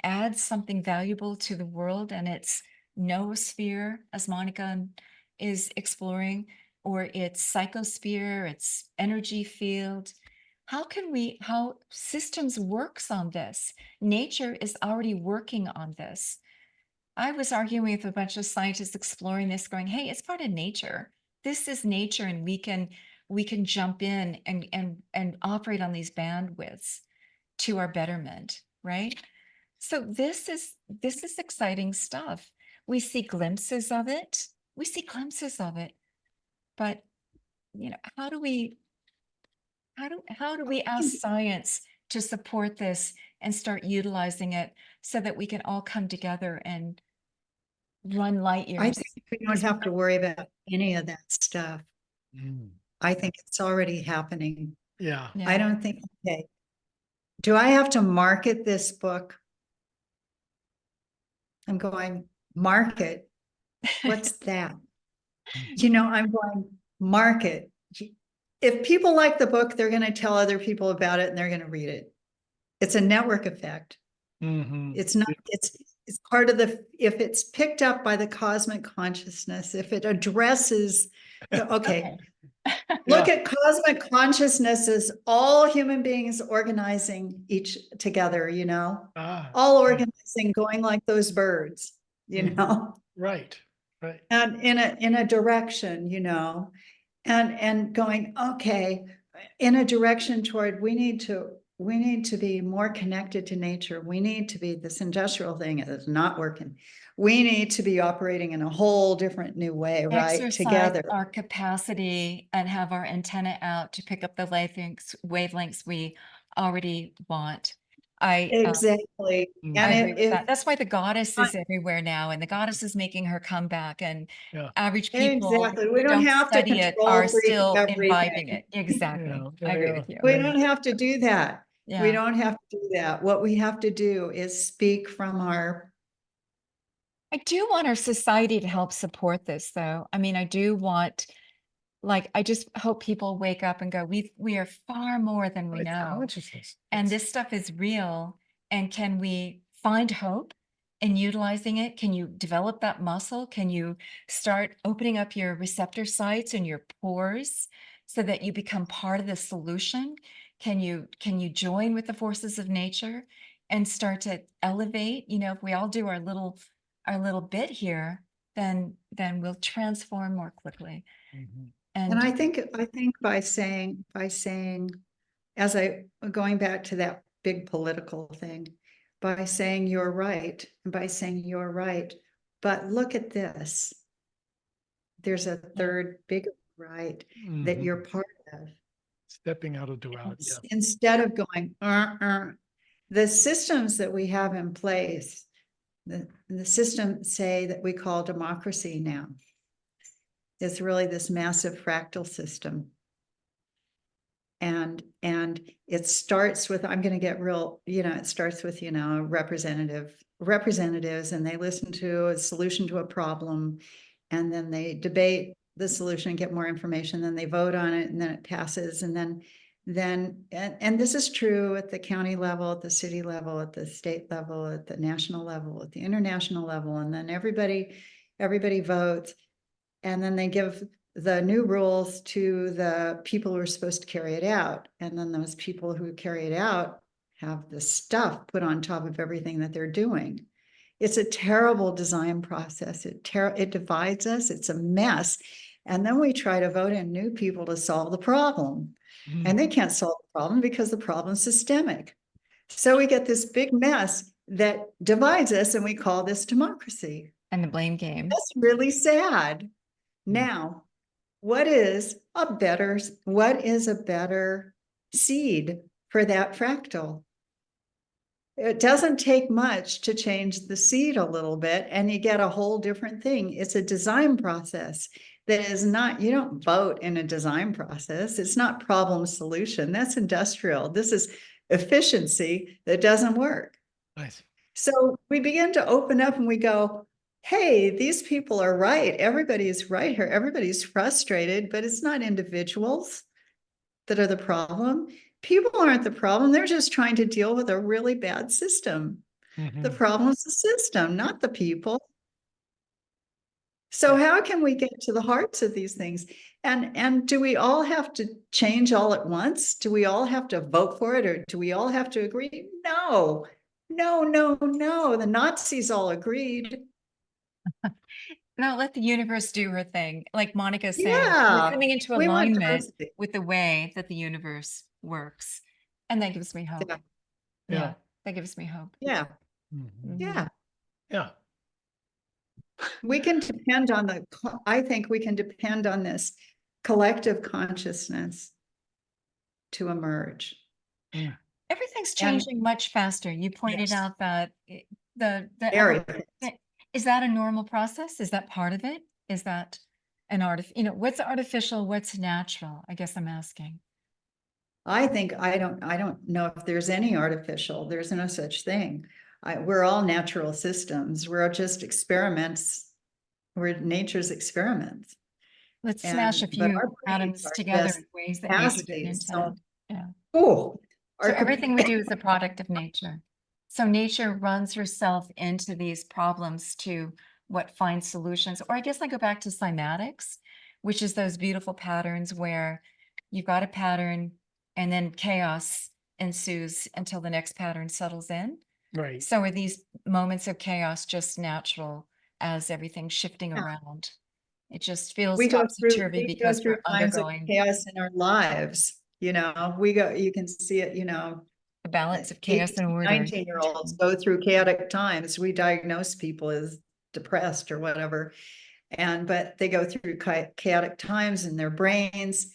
add something valuable to the world and its noosphere, as Monica is exploring, or its psychosphere, its energy field? How systems works on this? Nature is already working on this. I was arguing with a bunch of scientists exploring this, going, hey, it's part of nature. This is nature, and we can jump in and operate on these bandwidths to our betterment, right? So this is exciting stuff. We see glimpses of it. But how do we ask science to support this and start utilizing it so that we can all come together and run light I years? think we don't have to worry about any of that stuff. Mm. I think it's already happening. Yeah. Yeah. I don't think, okay. Do I have to market this book? I'm going, market? What's that? I'm going, market. If people like the book, they're going to tell other people about it and they're going to read it. It's a network effect. Mhm. It's not, it's part of if it's picked up by the cosmic consciousness, if it addresses, okay. Look at cosmic consciousness as all human beings organizing each together, Ah, all organizing, going like those birds, right. and in a direction, and going, okay, in a direction toward, we need to be more connected to nature. We need to be, this industrial thing is not working. We need to be operating in a whole different new way, right? Exercise Together. our capacity and have our antenna out to pick up the wavelengths we already want. Exactly. Mhm. I And agree with that. That's why the goddess is everywhere now, and the goddess is making her comeback, and Yeah. average people exactly, we who don't have to study it control are freak still imbibing everything. it. Exactly. Yeah, I agree yeah. with you. We don't have to do that. We Yeah. don't have to do that. What we have to do is speak from our I do want our society to help support this, though. I mean, I do want, like, I just hope people wake up and go, we are far more than we It's know. consciousness. And It's- this stuff is real. And can we find hope in utilizing it? Can you develop that muscle? Can you start opening up your receptor sites and your pores so that you become part of the solution? Can you join with the forces of nature and start to elevate? You know, if we all do our little bit here, then we'll transform more quickly. Mhm. And I think by saying, as going back to that big political thing, by saying you're right, but look at this. There's a third bigger right that Mhm. you're part of. Stepping out of duality. Yeah. Instead of going, the systems that we have in place, the system, say, that we call democracy now, is really this massive fractal system. And it starts with, I'm going to get real, it starts with, representatives, and they listen to a solution to a problem, and then they debate the solution, get more information, then they vote on it, and then it passes. And then this is true at the county level, at the city level, at the state level, at the national level, at the international level. And then everybody votes, and then they give the new rules to the people who are supposed to carry it out. And then those people who carry it out have the stuff put on top of everything that they're doing. It's a terrible design process. It divides us. It's a mess. And then we try to vote in new people to solve the problem. Mhm. And they can't solve the problem because the problem's systemic. So we get this big mess that divides us, and we call this democracy. And the blame game. That's really sad. Now, what is a better seed for that fractal? It doesn't take much to change the seed a little bit, and you get a whole different thing. It's a design process that is not, you don't vote in a design process. It's not problem solution. That's industrial. This is efficiency that doesn't work. Nice. So we begin to open up and we go, hey, these people are right. Everybody's right here. Everybody's frustrated, but it's not individuals that are the problem. People aren't the problem. They're just trying to deal with a really bad system. The Mhm. problem is the system, not the people. So how can we get to the hearts of these things? And do we all have to change all at once? Do we all have to vote for it, or do we all have to agree? No. The Nazis all agreed. No, let the universe do her thing. Like Monica's saying, Yeah, we're coming into we want alignment diversity. with the way that the universe works. And that gives me hope. Yeah. Yeah, that gives me hope. Yeah, Mhm. yeah. Yeah. We can depend on I think we can depend on this collective consciousness to emerge. Everything's And- changing much faster. You pointed Yes. out that the Very. is that a normal process? Is that part of it? Is that an what's artificial, what's natural? I guess I'm asking. I think I don't know if there's any artificial. There's no such thing. We're all natural systems. We're just experiments. We're nature's experiments. Let's smash a But few our brains atoms are together just in ways that nature didn't nasty. So, intend. Yeah. oh, So everything we do is a product of nature. So nature runs herself into these problems to find solutions. Or I guess I go back to cymatics, which is those beautiful patterns where you've got a pattern and then chaos ensues until the next pattern settles in. Right. So are these moments of chaos just natural as everything's shifting Yeah. around? It just feels we go topsy-turvy because through we're times of undergoing chaos in our lives. You can see it, the balance of chaos and order. 19-year-olds go through chaotic times. We diagnose people as depressed or whatever. But they go through chaotic times, and their brains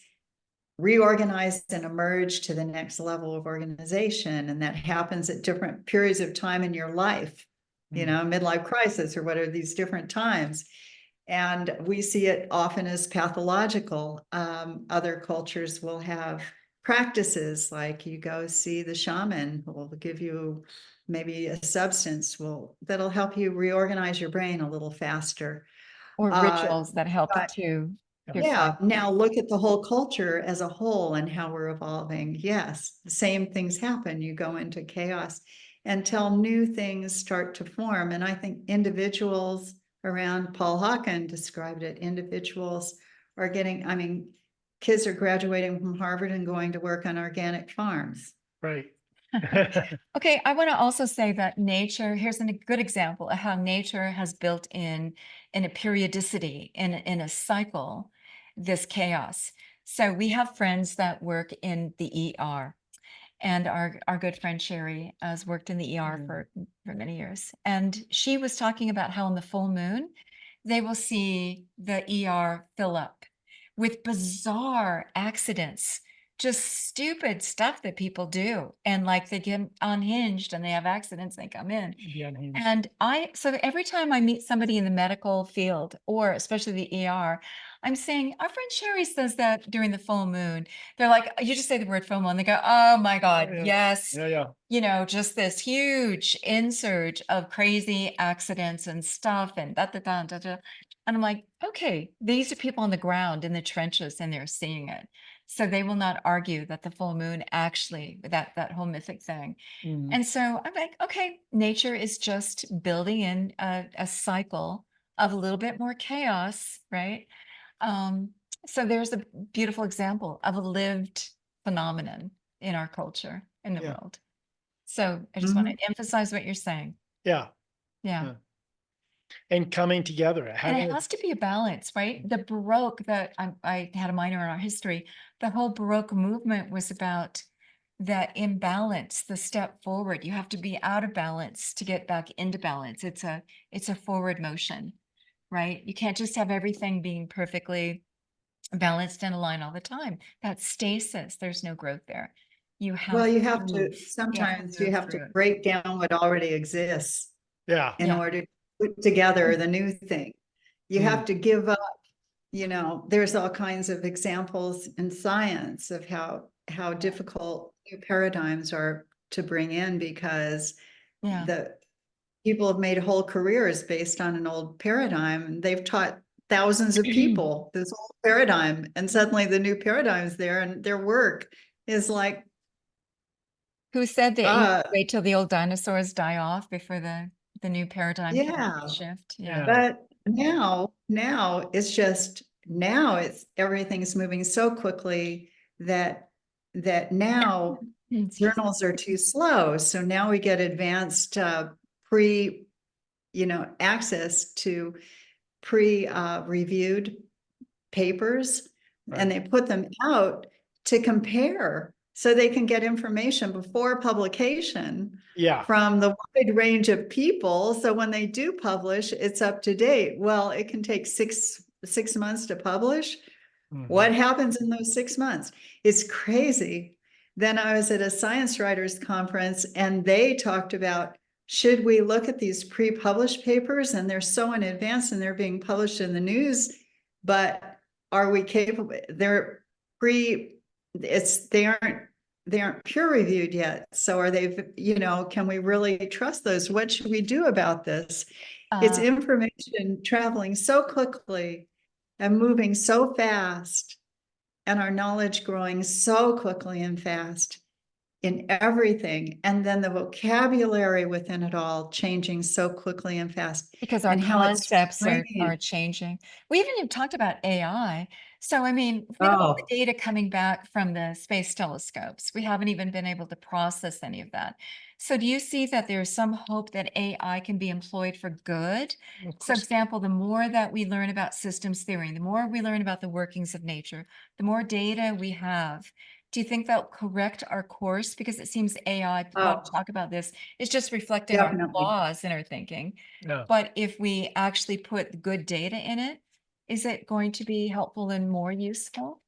reorganize and emerge to the next level of organization. And that happens at different periods of time in your life, midlife crisis or what are these different times. And we see it often as pathological. Other cultures will have practices, like you go see the shaman who will give you maybe a substance that'll help you reorganize your brain a little faster. Or rituals that help but- to. Yeah, now look at the whole culture as a whole and how we're evolving. Yes, the same things happen. You go into chaos until new things start to form. And I think individuals around, Paul Hawken described it, individuals are getting, I mean, kids are graduating from Harvard and going to work on organic farms. Right. Okay, I want to also say that nature, here's a good example of how nature has built in a periodicity, in a cycle, this chaos. So we have friends that work in the ER, and our good friend Sherry has worked in the ER for many years. And she was talking about how on the full moon, they will see the ER fill up with bizarre accidents, just stupid stuff that people do. And like they get unhinged and they have accidents, they come in. Be unhinged. And so every time I meet somebody in the medical field, or especially the ER, I'm saying, our friend Sherry says that during the full moon. They're like, you just say the word FOMO, and they go, oh my God, yeah. yes. Yeah. You know, just this huge insurge of crazy accidents and stuff and da da da da da. And I'm like, okay, these are people on the ground in the trenches and they're seeing it. So they will not argue that the full moon actually, that whole mythic thing. Mhm. And so I'm like, okay, nature is just building in a cycle of a little bit more chaos, right? So there's a beautiful example of a lived phenomenon in our culture, in the Yeah. world. So I just want to emphasize what you're saying. Yeah. Yeah. And coming together. And Having it has to be a balance, right? The Baroque, that I had a minor in art history, the whole Baroque movement was about that imbalance, the step forward. You have to be out of balance to get back into balance. It's a forward motion, right? You can't just have everything being perfectly balanced in a line all the time. That's stasis. There's no growth there. You have Well, you have move. to, sometimes you move have to through it. break down what already exists yeah. in Yeah. order to put together the new thing. You Mm. have to give up, there's all kinds of examples in science of how difficult new paradigms are to bring in, because Yeah. the people have made whole careers based on an old paradigm, and they've taught thousands of people this old paradigm, and suddenly the new paradigm's there and their work is like, Who said that you uh, wait till the old dinosaurs die off before the new paradigm yeah. can shift? Yeah. But now it's everything's moving so quickly that now journals are too slow. So now we get advanced access to reviewed papers, and they put them out to compare so they can get information before publication Yeah. from the wide range of people. So when they do publish, it's up to date. Well, it can take six months to publish. Mhm. What happens in those 6 months? It's crazy. Then I was at a science writers conference, and they talked about, should we look at these pre-published papers, and they're so in advance and they're being published in the news, but are we capable? They aren't peer reviewed yet. So are they, can we really trust those? What should we do about this? It's information traveling so quickly and moving so fast, and our knowledge growing so quickly and fast in everything. And then the vocabulary within it all changing so quickly and fast. Because our and how it's concepts are framed. changing. We haven't even talked about AI. So, I mean, we have all the data coming back from the space telescopes. We haven't even been able to process any of that. So do you see that there's some hope that AI can be employed for good? Of So, course. example, the more that we learn about systems theory, the more we learn about the workings of nature, the more data we have. Do you think that'll correct our course? Because it seems AI, while we talk about this, is just reflecting our Definitely. flaws in our thinking. Yeah. But if we actually put good data in it, is it going to be helpful and more useful?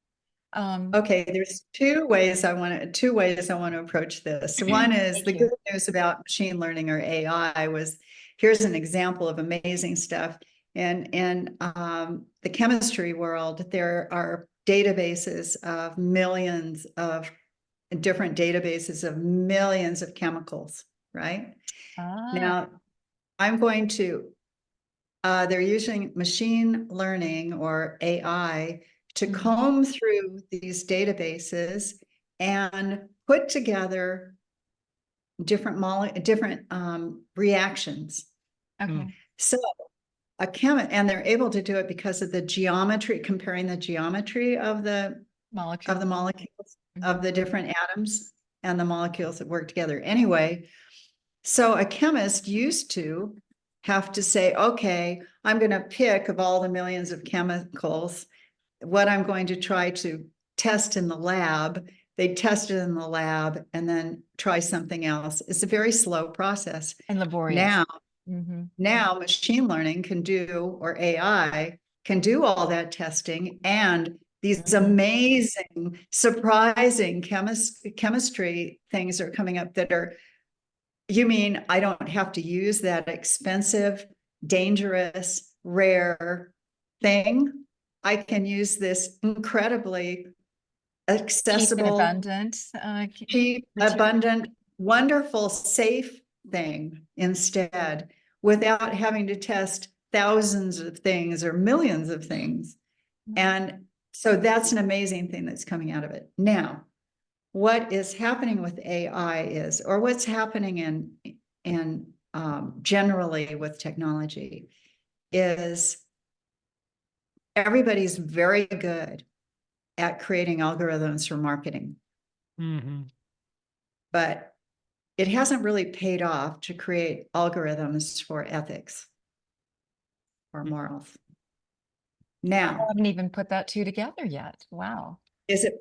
Okay, there's two ways I want to approach this. One is Thank the you. good news about machine learning or AI was, here's an example of amazing stuff. And in the chemistry world, there are databases of millions of different databases of millions of chemicals, right? Ah, Now, I'm going to, they're using machine learning or AI to Mhm. comb through these databases and put together different reactions. okay. So and they're able to do it because of the geometry, comparing the geometry of the Molecule. molecules Mhm. of the different atoms and the molecules that work together. Anyway, so a chemist used to have to say, okay, I'm going to pick of all the millions of chemicals, what I'm going to try to test in the lab. They test it in the lab and then try something else. It's a very slow process. And laborious. Now, Mhm. now machine learning can do, or AI can do all that testing, and these Mhm. amazing, surprising chemistry things are coming up that are, you mean I don't have to use that expensive, dangerous, rare thing? I can use this incredibly Cheap and accessible, abundant. cheap, Material. abundant, wonderful, safe thing instead, without having to test thousands of things or millions of things. And so that's an amazing thing that's coming out of it. Now, what is happening with AI is, or what's happening in generally with technology, is everybody's very good at creating algorithms for marketing, but it hasn't really paid off to create algorithms for ethics or morals. I Now, haven't even put that two together yet. Wow. is it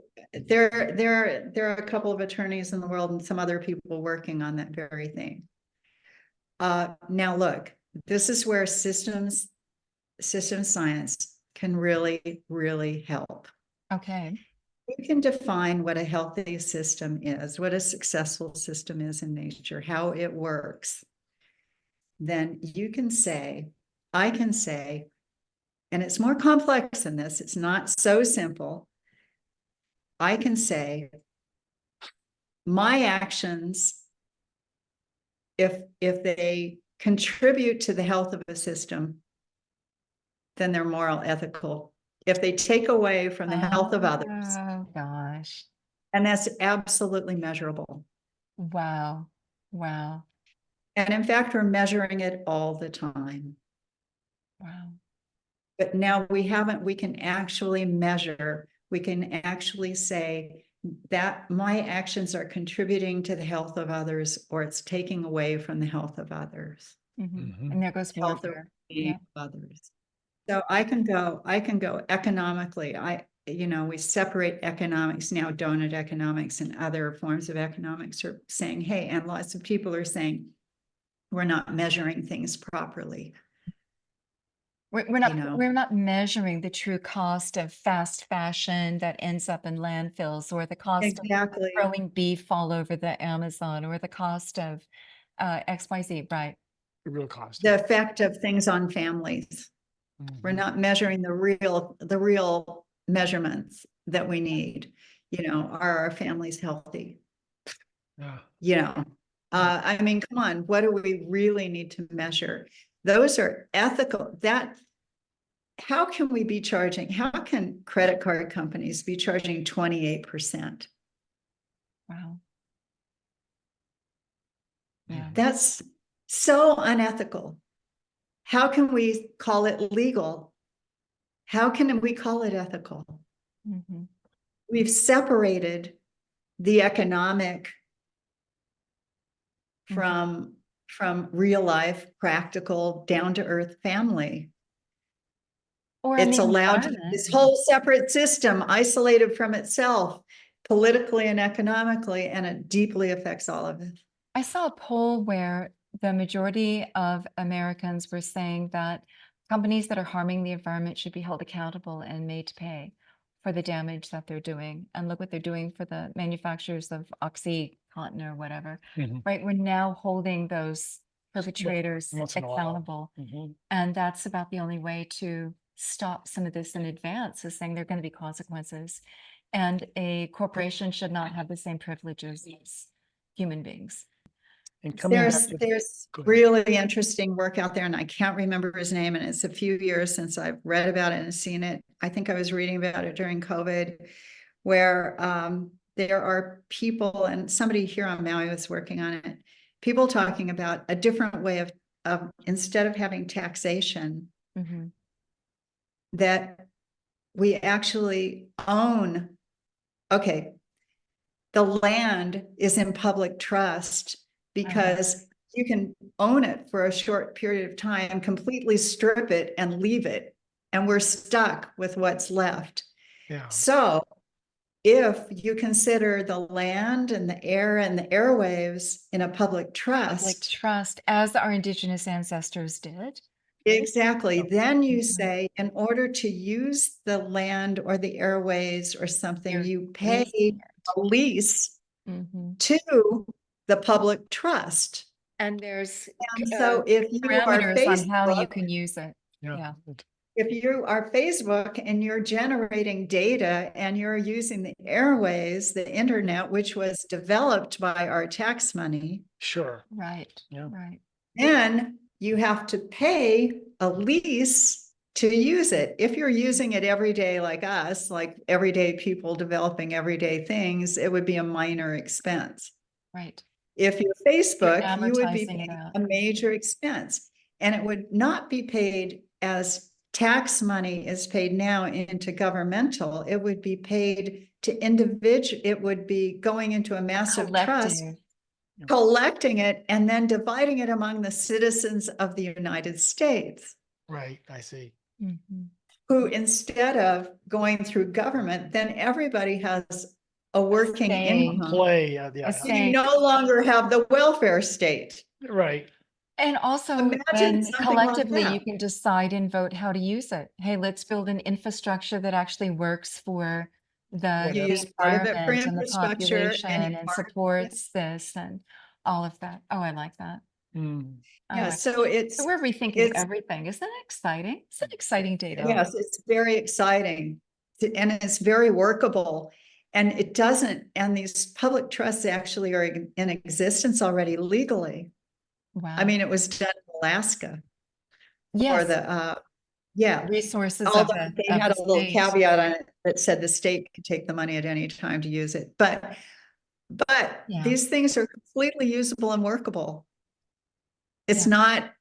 there are a couple of attorneys in the world and some other people working on that very thing. Now look, this is where system science can really, really help. Okay. You can define what a healthy system is, what a successful system is in nature, how it works. Then you can say, I can say, and it's more complex than this, it's not so simple. I can say, my actions, if they contribute to the health of a system, then they're moral, ethical. If they take away from the health of others, Oh gosh. and that's absolutely measurable. Wow. Wow. And in fact, we're measuring it all the time. Wow. But now we can actually measure, we can actually say that my actions are contributing to the health of others, or it's taking away from the health of others. And there goes Health of warfare. Yeah. others. So I can go economically. We separate economics now, donut economics and other forms of economics are saying, hey, and lots of people are saying, we're not measuring things properly. We're not measuring the true cost of fast fashion that ends up in landfills, or the cost of Exactly. throwing beef all over the Amazon, or the cost of XYZ, right? The real cost. The effect of things on families. We're not measuring the real measurements that we need. Are our families healthy? Yeah. I mean, come on, what do we really need to measure? Those are ethical. How can we be charging? How can credit card companies be charging 28%? Wow. Yeah. That's so unethical. How can we call it legal? How can we call it ethical? Mhm. We've separated the economic from real life, practical, down to earth family. Or in It's the allowed environment. this whole separate system, isolated from itself, politically and economically, and it deeply affects all of it. I saw a poll where the majority of Americans were saying that companies that are harming the environment should be held accountable and made to pay for the damage that they're doing. And look what they're doing for the manufacturers of OxyContin or whatever, right? We're now holding those perpetrators once in a while. accountable. And that's about the only way to stop some of this in advance, is saying there are going to be consequences. And a corporation should not have the same privileges as human beings. And coming back There's to, there's go ahead. really interesting work out there, and I can't remember his name, and it's a few years since I've read about it and seen it. I think I was reading about it during COVID, where there are people, and somebody here on Maui was working on it, people talking about a different way of instead of having taxation, Mhm. that we actually own. Okay, the land is in public trust because you can own it for a short period of time, completely strip it and leave it, and we're stuck with what's left. Yeah, So if you consider the land and the air and the airwaves in a public Public trust, trust, as our indigenous ancestors did. exactly, then you Mhm. say, in order to use the land or the airways or something, You're you pay leasing a lease Mhm. to the public trust. And there's And so if you are parameters on how you Facebook, can use it. yeah. Yeah. if you are Facebook and you're generating data and you're using the airways, the internet, which was developed by our tax money, Sure. Right. Yeah. Right. then you have to pay a lease to use it. If you're using it every day like us, like everyday people developing everyday things, it would be a minor expense. Right. If you're Facebook, you would be amortizing it paying out. a major expense. And it would not be paid as tax money is paid now into governmental. It would be paid to individual. It would be going into a massive trust, Collective. collecting it, and then dividing it among the citizens of the United States, Right, I see. Mhm. who instead of going through government, then everybody has a working say. income. Play, A yeah, say. You no longer have the welfare state. right. And also Imagine then something like collectively you that. can decide and vote how to use it. Hey, let's build an infrastructure that actually works for the You Whatever. use part of it for environment and the infrastructure and population you and part- supports this and all of that. Oh, I like that. Mm. I Yeah, like so So we're rethinking it's- everything. Isn't that exciting? It's an exciting data. yes, it's very exciting and it's very workable. And it doesn't, and these public trusts actually are in existence already legally. Wow. I mean, it was done in Alaska for yes, the, yeah. resources of Although the, they of had the a little state. caveat on it that said the state could take the money at any time to use it. But Yeah. these things are completely usable and workable. It's Yeah. not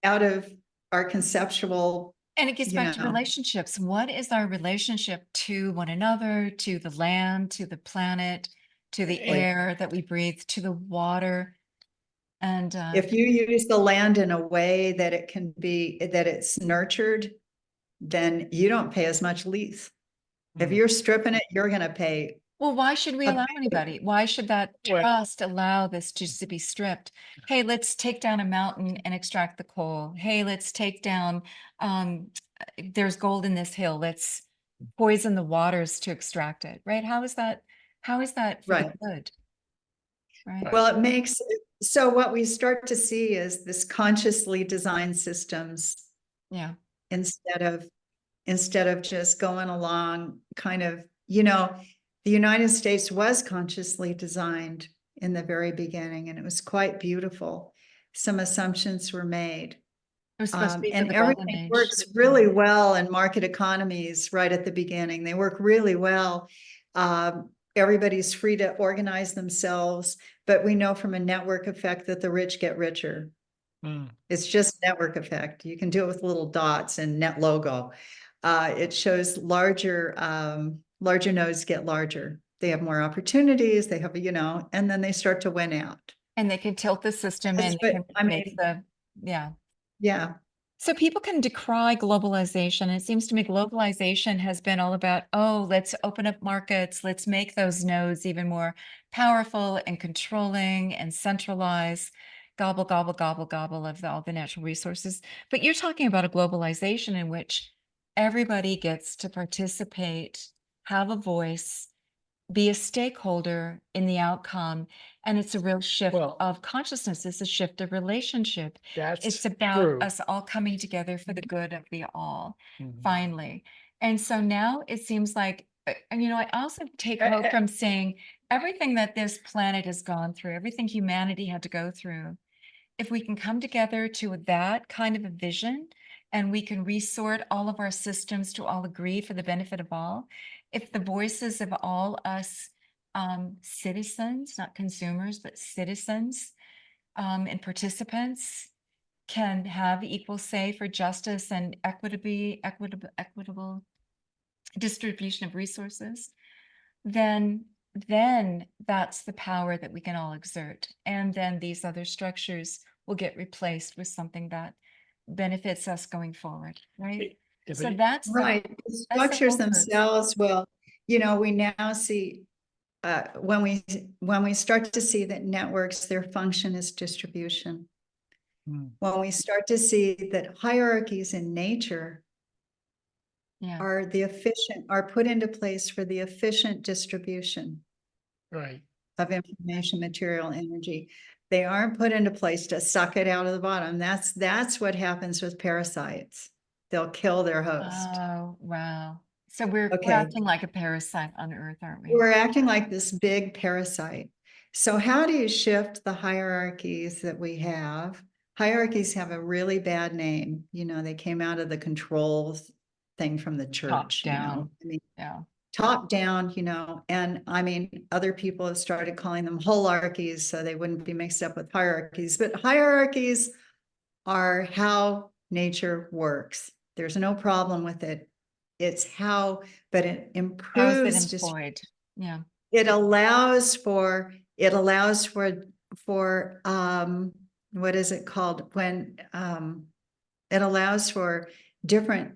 out of our conceptual, And it gets you back to know. relationships. What is our relationship to one another, to the land, to the planet, to the Right. air that we breathe, to the water? And If you use the land in a way that it can be, that it's nurtured, then you don't pay as much lease. If Mm. you're stripping it, you're gonna pay. well, why should we a allow big- anybody? Why should that Well- trust allow this just to be stripped? Hey, let's take down a mountain and extract the coal. Hey, let's take down, there's gold in this hill. Let's poison the waters to extract it, right? How is that for the Right. good? Right. Well, it makes, so what we start to see is this consciously designed systems Yeah. instead of just going along kind of, the United States was consciously designed in the very beginning, and it was quite beautiful. Some assumptions were made. It was supposed to be for And the golden everything age. works really well in market economies right at the beginning. They work really well. Everybody's free to organize themselves, but we know from a network effect that the rich get richer. Mm. It's just network effect. You can do it with little dots and net logo. It shows larger nodes get larger. They have more opportunities. They have, and then they start to win out. And they can tilt the system That's and they what- can I make mean- the, yeah. Yeah. So people can decry globalization. It seems to me globalization has been all about, oh, let's open up markets. Let's make those nodes even more powerful and controlling and centralized, gobble, gobble, gobble, gobble of all the natural resources. But you're talking about a globalization in which everybody gets to participate, have a voice, be a stakeholder in the outcome. And it's a real shift Well- of consciousness. It's a shift of relationship. That's It's about true. us all coming together for the good of the all, Mhm. finally. And so now it seems like And I also take Eh, hope eh. from saying everything that this planet has gone through, everything humanity had to go through, if we can come together to that kind of a vision and we can resort all of our systems to all agree for the benefit of all, if the voices of all us citizens, not consumers, but citizens and participants can have equal say for justice and equitable distribution of resources, then that's the power that we can all exert. And then these other structures will get replaced with something that benefits us going forward, right? Yeah, So but that's Right. The that's the structures focus. themselves will, we now see, when we start to see that networks, their function is distribution. When we start to see that hierarchies in nature Yeah. are put into place for the efficient distribution right. of information, material, energy. They aren't put into place to suck it out of the bottom. That's what happens with parasites. They'll kill their host. Oh, wow. So we're Okay. acting like a parasite on Earth, aren't we? We're acting like this big parasite. So how do you shift the hierarchies that we have? Hierarchies have a really bad name. They came out of the controls thing from the Top church, down. I mean, Yeah. top down, and I mean, other people have started calling them holarchies so they wouldn't be mixed up with hierarchies, but hierarchies are how nature works. There's no problem with it. It's how, but it How is it improves employed? Yeah. it allows for what is it called when it allows for different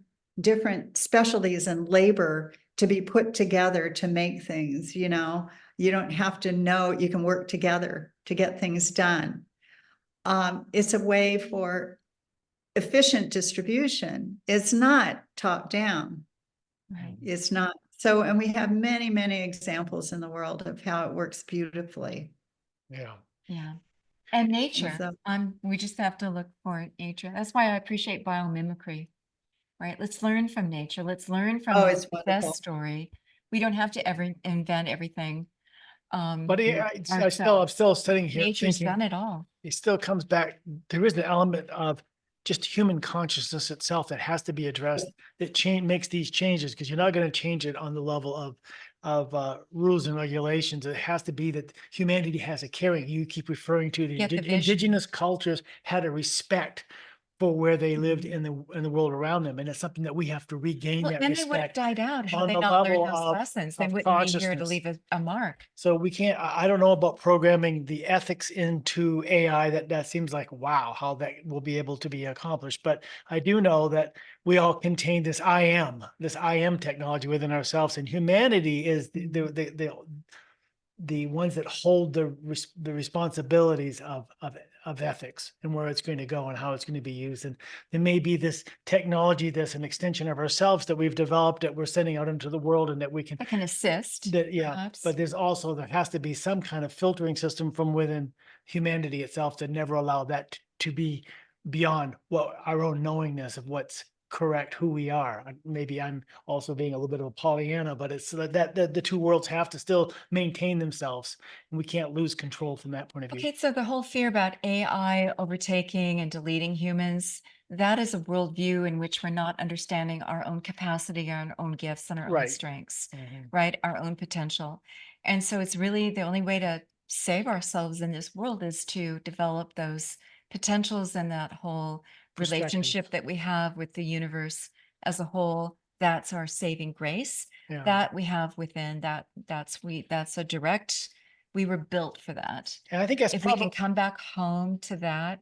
specialties and labor to be put together to make things. You don't have to know, you can work together to get things done. It's a way for efficient distribution. It's not top down. Right. It's not. So, and we have many, many examples in the world of how it works beautifully. Yeah. Yeah. And nature. so- We just have to look for nature. That's why I appreciate biomimicry, right? Let's learn from nature. Let's learn from Oh, the it's success wonderful. story. We don't have to ever invent everything. But I'm ourselves. still sitting here Nature's thinking, done it all. it still comes back, there is an element of just human consciousness itself that has to be addressed, that makes these changes, because you're not going to change it on the level of rules and regulations. It has to be that humanity has a caring. You keep referring to the Get the vision. indigenous cultures had a respect for where they lived Mhm. in the world around them, and it's something that we have to regain Well, that then they would have respect. died out had on they the not learned level those lessons. They of wouldn't be here to consciousness. leave a mark. So we can't, I don't know about programming the ethics into AI. That seems like, wow, how that will be able to be accomplished. But I do know that we all contain this I am technology within ourselves, and humanity is the ones that hold the responsibilities of ethics and where it's going to go and how it's going to be used. And there may be this technology that's an extension of ourselves that we've developed, that we're sending out into the world, and that we can That can assist. yeah, perhaps. but there has to be some kind of filtering system from within humanity itself to never allow that to be beyond what our own knowingness of what's correct, who we are. Maybe I'm also being a little bit of a Pollyanna, but it's that the two worlds have to still maintain themselves, and we can't lose control from that point of view. Okay, so the whole fear about AI overtaking and deleting humans, that is a worldview in which we're not understanding our own capacity, our own gifts, and our own Right. strengths, Mhm. right? Our own potential. And so it's really the only way to save ourselves in this world is to develop those potentials and that whole Perspective. relationship that we have with the universe as a whole. That's our saving grace Yeah. that we have within that's a direct, we were built for that. And I think that's If we can probably, come back home to that,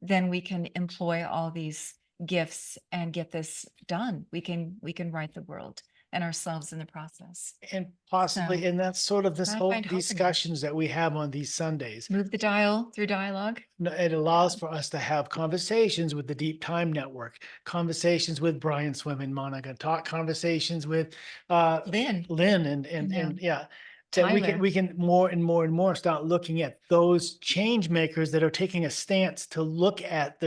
then we can employ all these gifts and get this done. We can right the world and ourselves in the process. and possibly, So, and that's sort of this I whole find hope in that. discussions that we have on these Sundays. Move the dial through dialogue. No, it allows for us to have conversations with the Deep Time Network, conversations with Brian Swim and Monica, talk conversations with Lynn, Lynn and yeah. That Tyler. we can more and more and more start looking at those change makers that are taking a stance to look at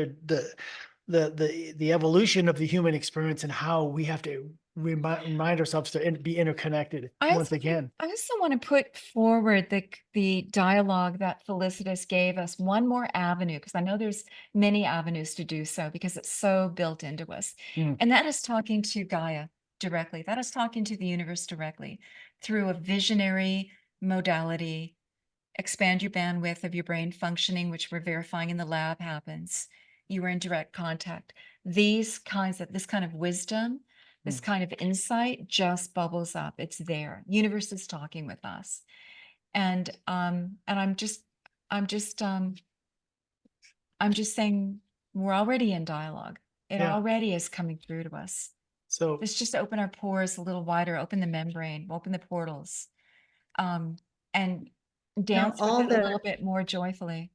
the evolution of the human experience and how we have to remind ourselves to be interconnected I once again. I also want to put forward the dialogue that Felicitas gave us, one more avenue, because I know there's many avenues to do so because it's so built into us. Mm. And that is talking to Gaia directly. That is talking to the universe directly through a visionary modality. Expand your bandwidth of your brain functioning, which we're verifying in the lab happens. You are in direct contact. This kind of wisdom, this kind of insight just bubbles up. It's there. Universe is talking with us. And I'm just saying we're already in dialogue. It Yeah. already is coming through to us. So Let's just open our pores a little wider, open the membrane, open the portals, and dance all with it a the- little bit more joyfully.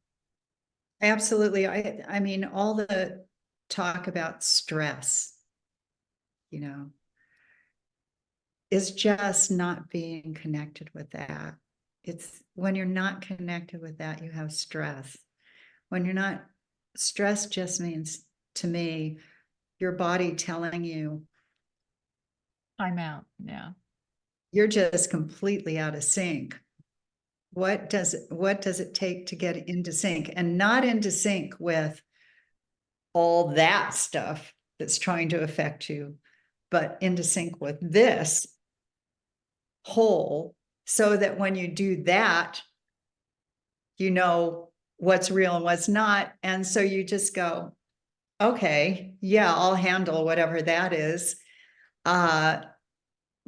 Absolutely. I mean, all the talk about stress, you know, is just not being connected with that. It's when you're not connected with that, you have stress. When you're not, stress just means to me, your body telling you Time out. Yeah. you're just completely out of sync. What does it take to get into sync, and not into sync with all that stuff that's trying to affect you, but into sync with this whole, so that when you do that, you know what's real and what's not. And so you just go, okay, yeah, I'll handle whatever that is.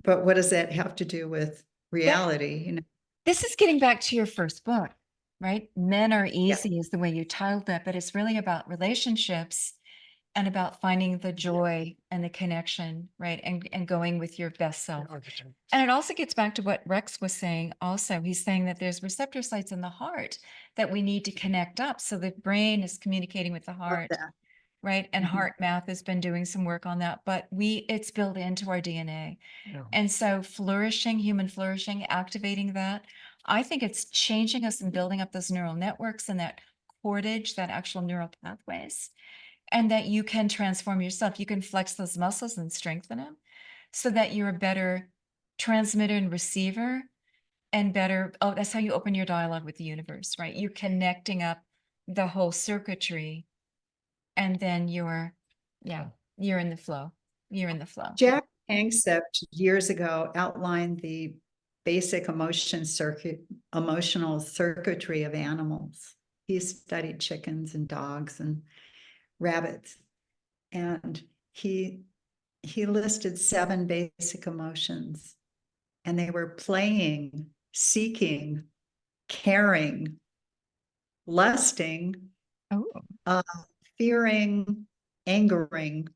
But what does that have to do with reality? You know, This is getting back to your first book, right? Men Are Easy is the way you titled it, but it's really about relationships and about finding the joy and the connection, right? And going with your best self. And it also gets back to what Rex was saying also. He's saying that there's receptor sites in the heart that we need to connect up. So the brain is communicating with the heart, that. right? And Mhm. Heart Math has been doing some work on that, but it's built into our DNA. Yeah. And so human flourishing, activating that, I think it's changing us and building up those neural networks and that cordage, that actual neural pathways, and that you can transform yourself. You can flex those muscles and strengthen them so that you're a better transmitter and receiver and better. Oh, that's how you open your dialogue with the universe, right? You're connecting up the whole circuitry, and then you're in the flow. You're in the flow. Jack Panksepp years ago outlined the basic emotional circuitry of animals. He studied chickens and dogs and rabbits, and he listed 7 basic emotions, and they were playing, seeking, caring, lusting, Oh, fearing, angering,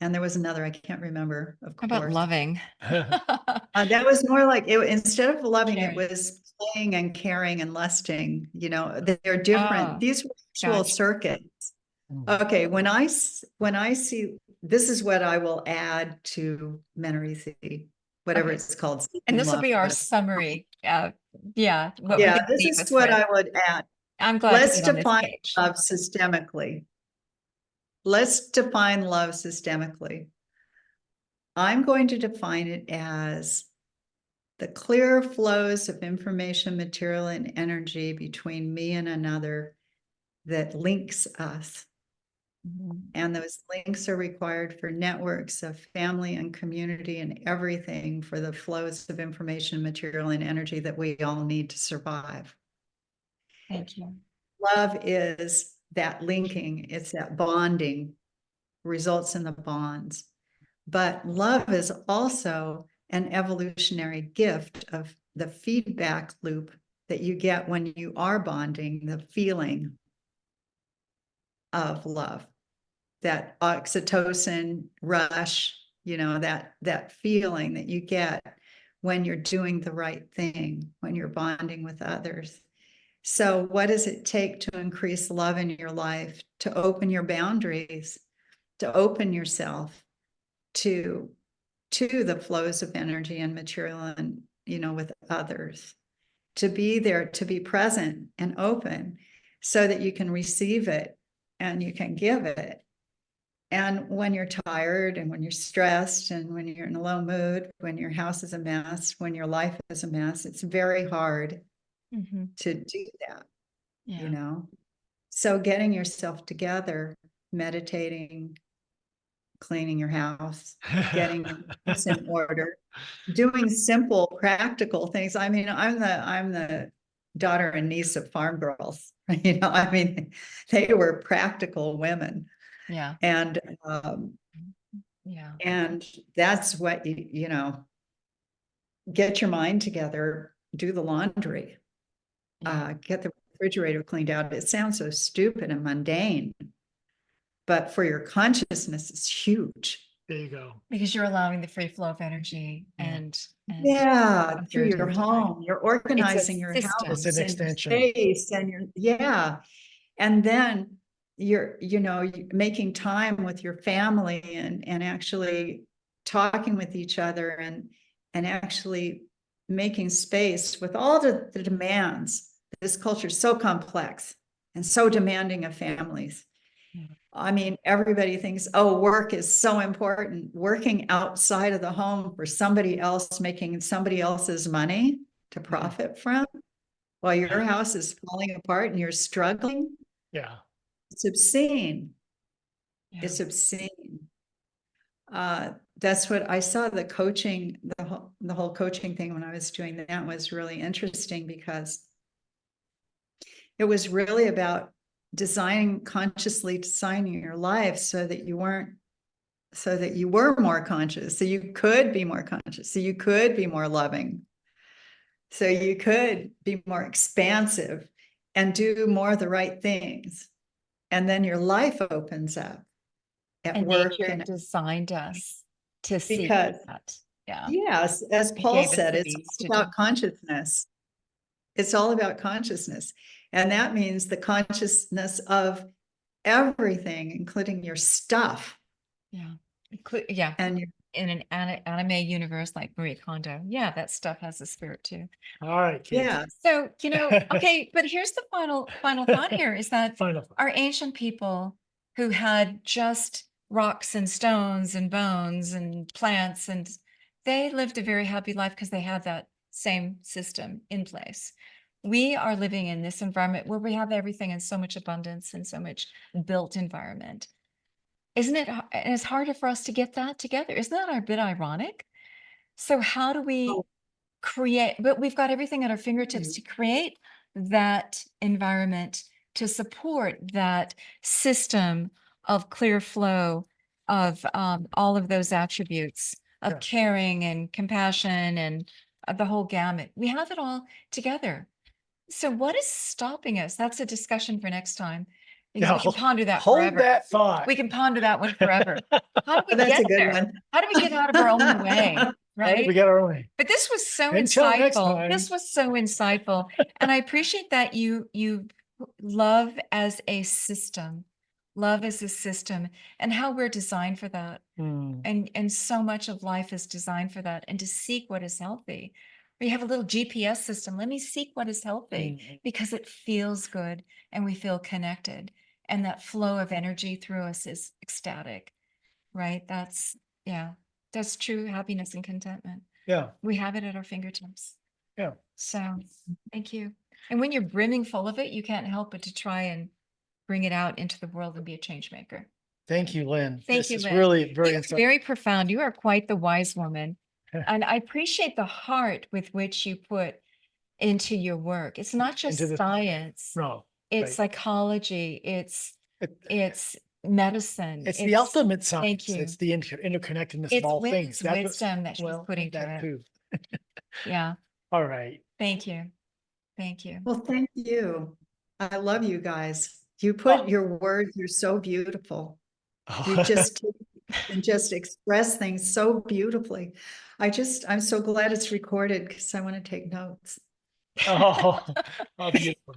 and there was another I can't remember, of how about course. loving? That was more like it, instead of loving, Caring. it was playing and caring and lusting. You know, they're different. Oh, These were actual gotcha. circuits. Okay, when I see, this is what I will add to Men Are Easy, whatever Okay. it's called. And this will Love, be our but- summary. What we're Yeah, gonna this leave is us what with. I would add. I'm glad to Let's be on this define page. love systemically. Let's define love systemically. I'm going to define it as the clear flows of information, material, and energy between me and another that links us. Mhm. And those links are required for networks of family and community and everything, for the flows of information, material, and energy that we all need to survive. Thank you. Love is that linking, it's that bonding, results in the bonds. But love is also an evolutionary gift of the feedback loop that you get when you are bonding, the feeling of love, that oxytocin rush, you know, that feeling that you get when you're doing the right thing, when you're bonding with others. So what does it take to increase love in your life, to open your boundaries, to open yourself to the flows of energy and material, and, you know, with others, to be there, to be present and open so that you can receive it and you can give it. And when you're tired and when you're stressed and when you're in a low mood, when your house is a mess, when your life is a mess, it's very hard Mhm. to do that, Yeah. you know? So getting yourself together, meditating, cleaning your house, getting this in order, doing simple, practical things. I mean, I'm the daughter and niece of farm girls. You know, I mean, they were practical women, Yeah. and Yeah. that's what you know. Get your mind together, do the laundry, Yeah. get the refrigerator cleaned out. It sounds so stupid and mundane, but for your consciousness, it's huge. There you go. Because you're allowing the free flow of energy Yeah. and Yeah, through good your and home, you're organizing your system. house It's an and your extension. space and yeah. And then you're, you know, making time with your family and actually talking with each other and actually making space with all the demands. This culture is so complex and so demanding of families. Yeah. I mean, everybody thinks, oh, work is so important. Working outside of the home for somebody else, making somebody else's money to profit from while your house is falling apart and you're struggling. Yeah. It's obscene. Yeah. It's obscene. That's what I saw. The coaching, the whole coaching thing when I was doing that was really interesting because it was really about consciously designing your life so that you were more conscious, so you could be more conscious, so you could be more loving, so you could be more expansive and do more of the right things. And then your life opens up at And work nature and designed us to see because that. Yeah. yes, as It Paul gave us said, the it's means all to do about consciousness. It's all about consciousness. And that means the consciousness of everything, including your stuff. Yeah. Yeah. And In an anime universe like Marie Kondo. Yeah, that stuff has a spirit too. All right, kids. yeah, So, okay, but here's the final thought here is that Final. our ancient people who had just rocks and stones and bones and plants, and they lived a very happy life because they had that same system in place. We are living in this environment where we have everything in so much abundance and so much built environment. Isn't it? And it's harder for us to get that together. Isn't that a bit ironic? So how do we Oh. create, but we've got everything at our fingertips Mm. to create that environment to support that system of clear flow of all of those attributes of Yeah. caring and compassion and the whole gamut. We have it all together. So what is stopping us? That's a discussion for next time. Because we can ponder that Hold forever. that thought. We can ponder that one forever. How do we That's get a good there? one. How do we get out of our own way? Right? We got our own. But this was so Until next insightful. time. This was so insightful. And I appreciate that you love as a system, and how we're designed for that. And so much of life is designed for that, and to seek what is healthy. We have a little GPS system. Let me seek what is healthy because it feels good and we feel connected. And that flow of energy through us is ecstatic, right? That's true happiness and contentment. Yeah. We have it at our fingertips. Yeah. So thank you. And when you're brimming full of it, you can't help but to try and bring it out into the world and be a change maker. Thank you, Lynn. Thank This you, is Lynn. really very You're insightful. very profound. You are quite the wise woman. And I appreciate the heart with which you put into your work. It's not just Into the- science. No. It's right. psychology. It's It- medicine. It's the ultimate science. Thank you. It's the interconnectedness It's of all women's things. That's wisdom that she's putting to that it. too. Yeah. All right. Thank you. Thank you. Well, thank you. I love you guys. You put your words, you're so beautiful. You just and just express things so beautifully. I'm so glad it's recorded because I want to take notes. Oh, beautiful.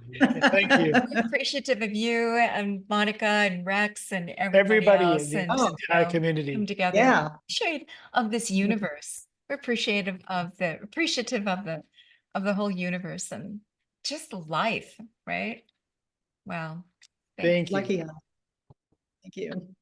Thank you. We're appreciative of you and Monica and Rex and Everybody, else the and entire community. come together. Yeah. Appreciate of this universe. We're appreciative of the whole universe and just life, right? Wow. Thank you. Lucky. Thank you.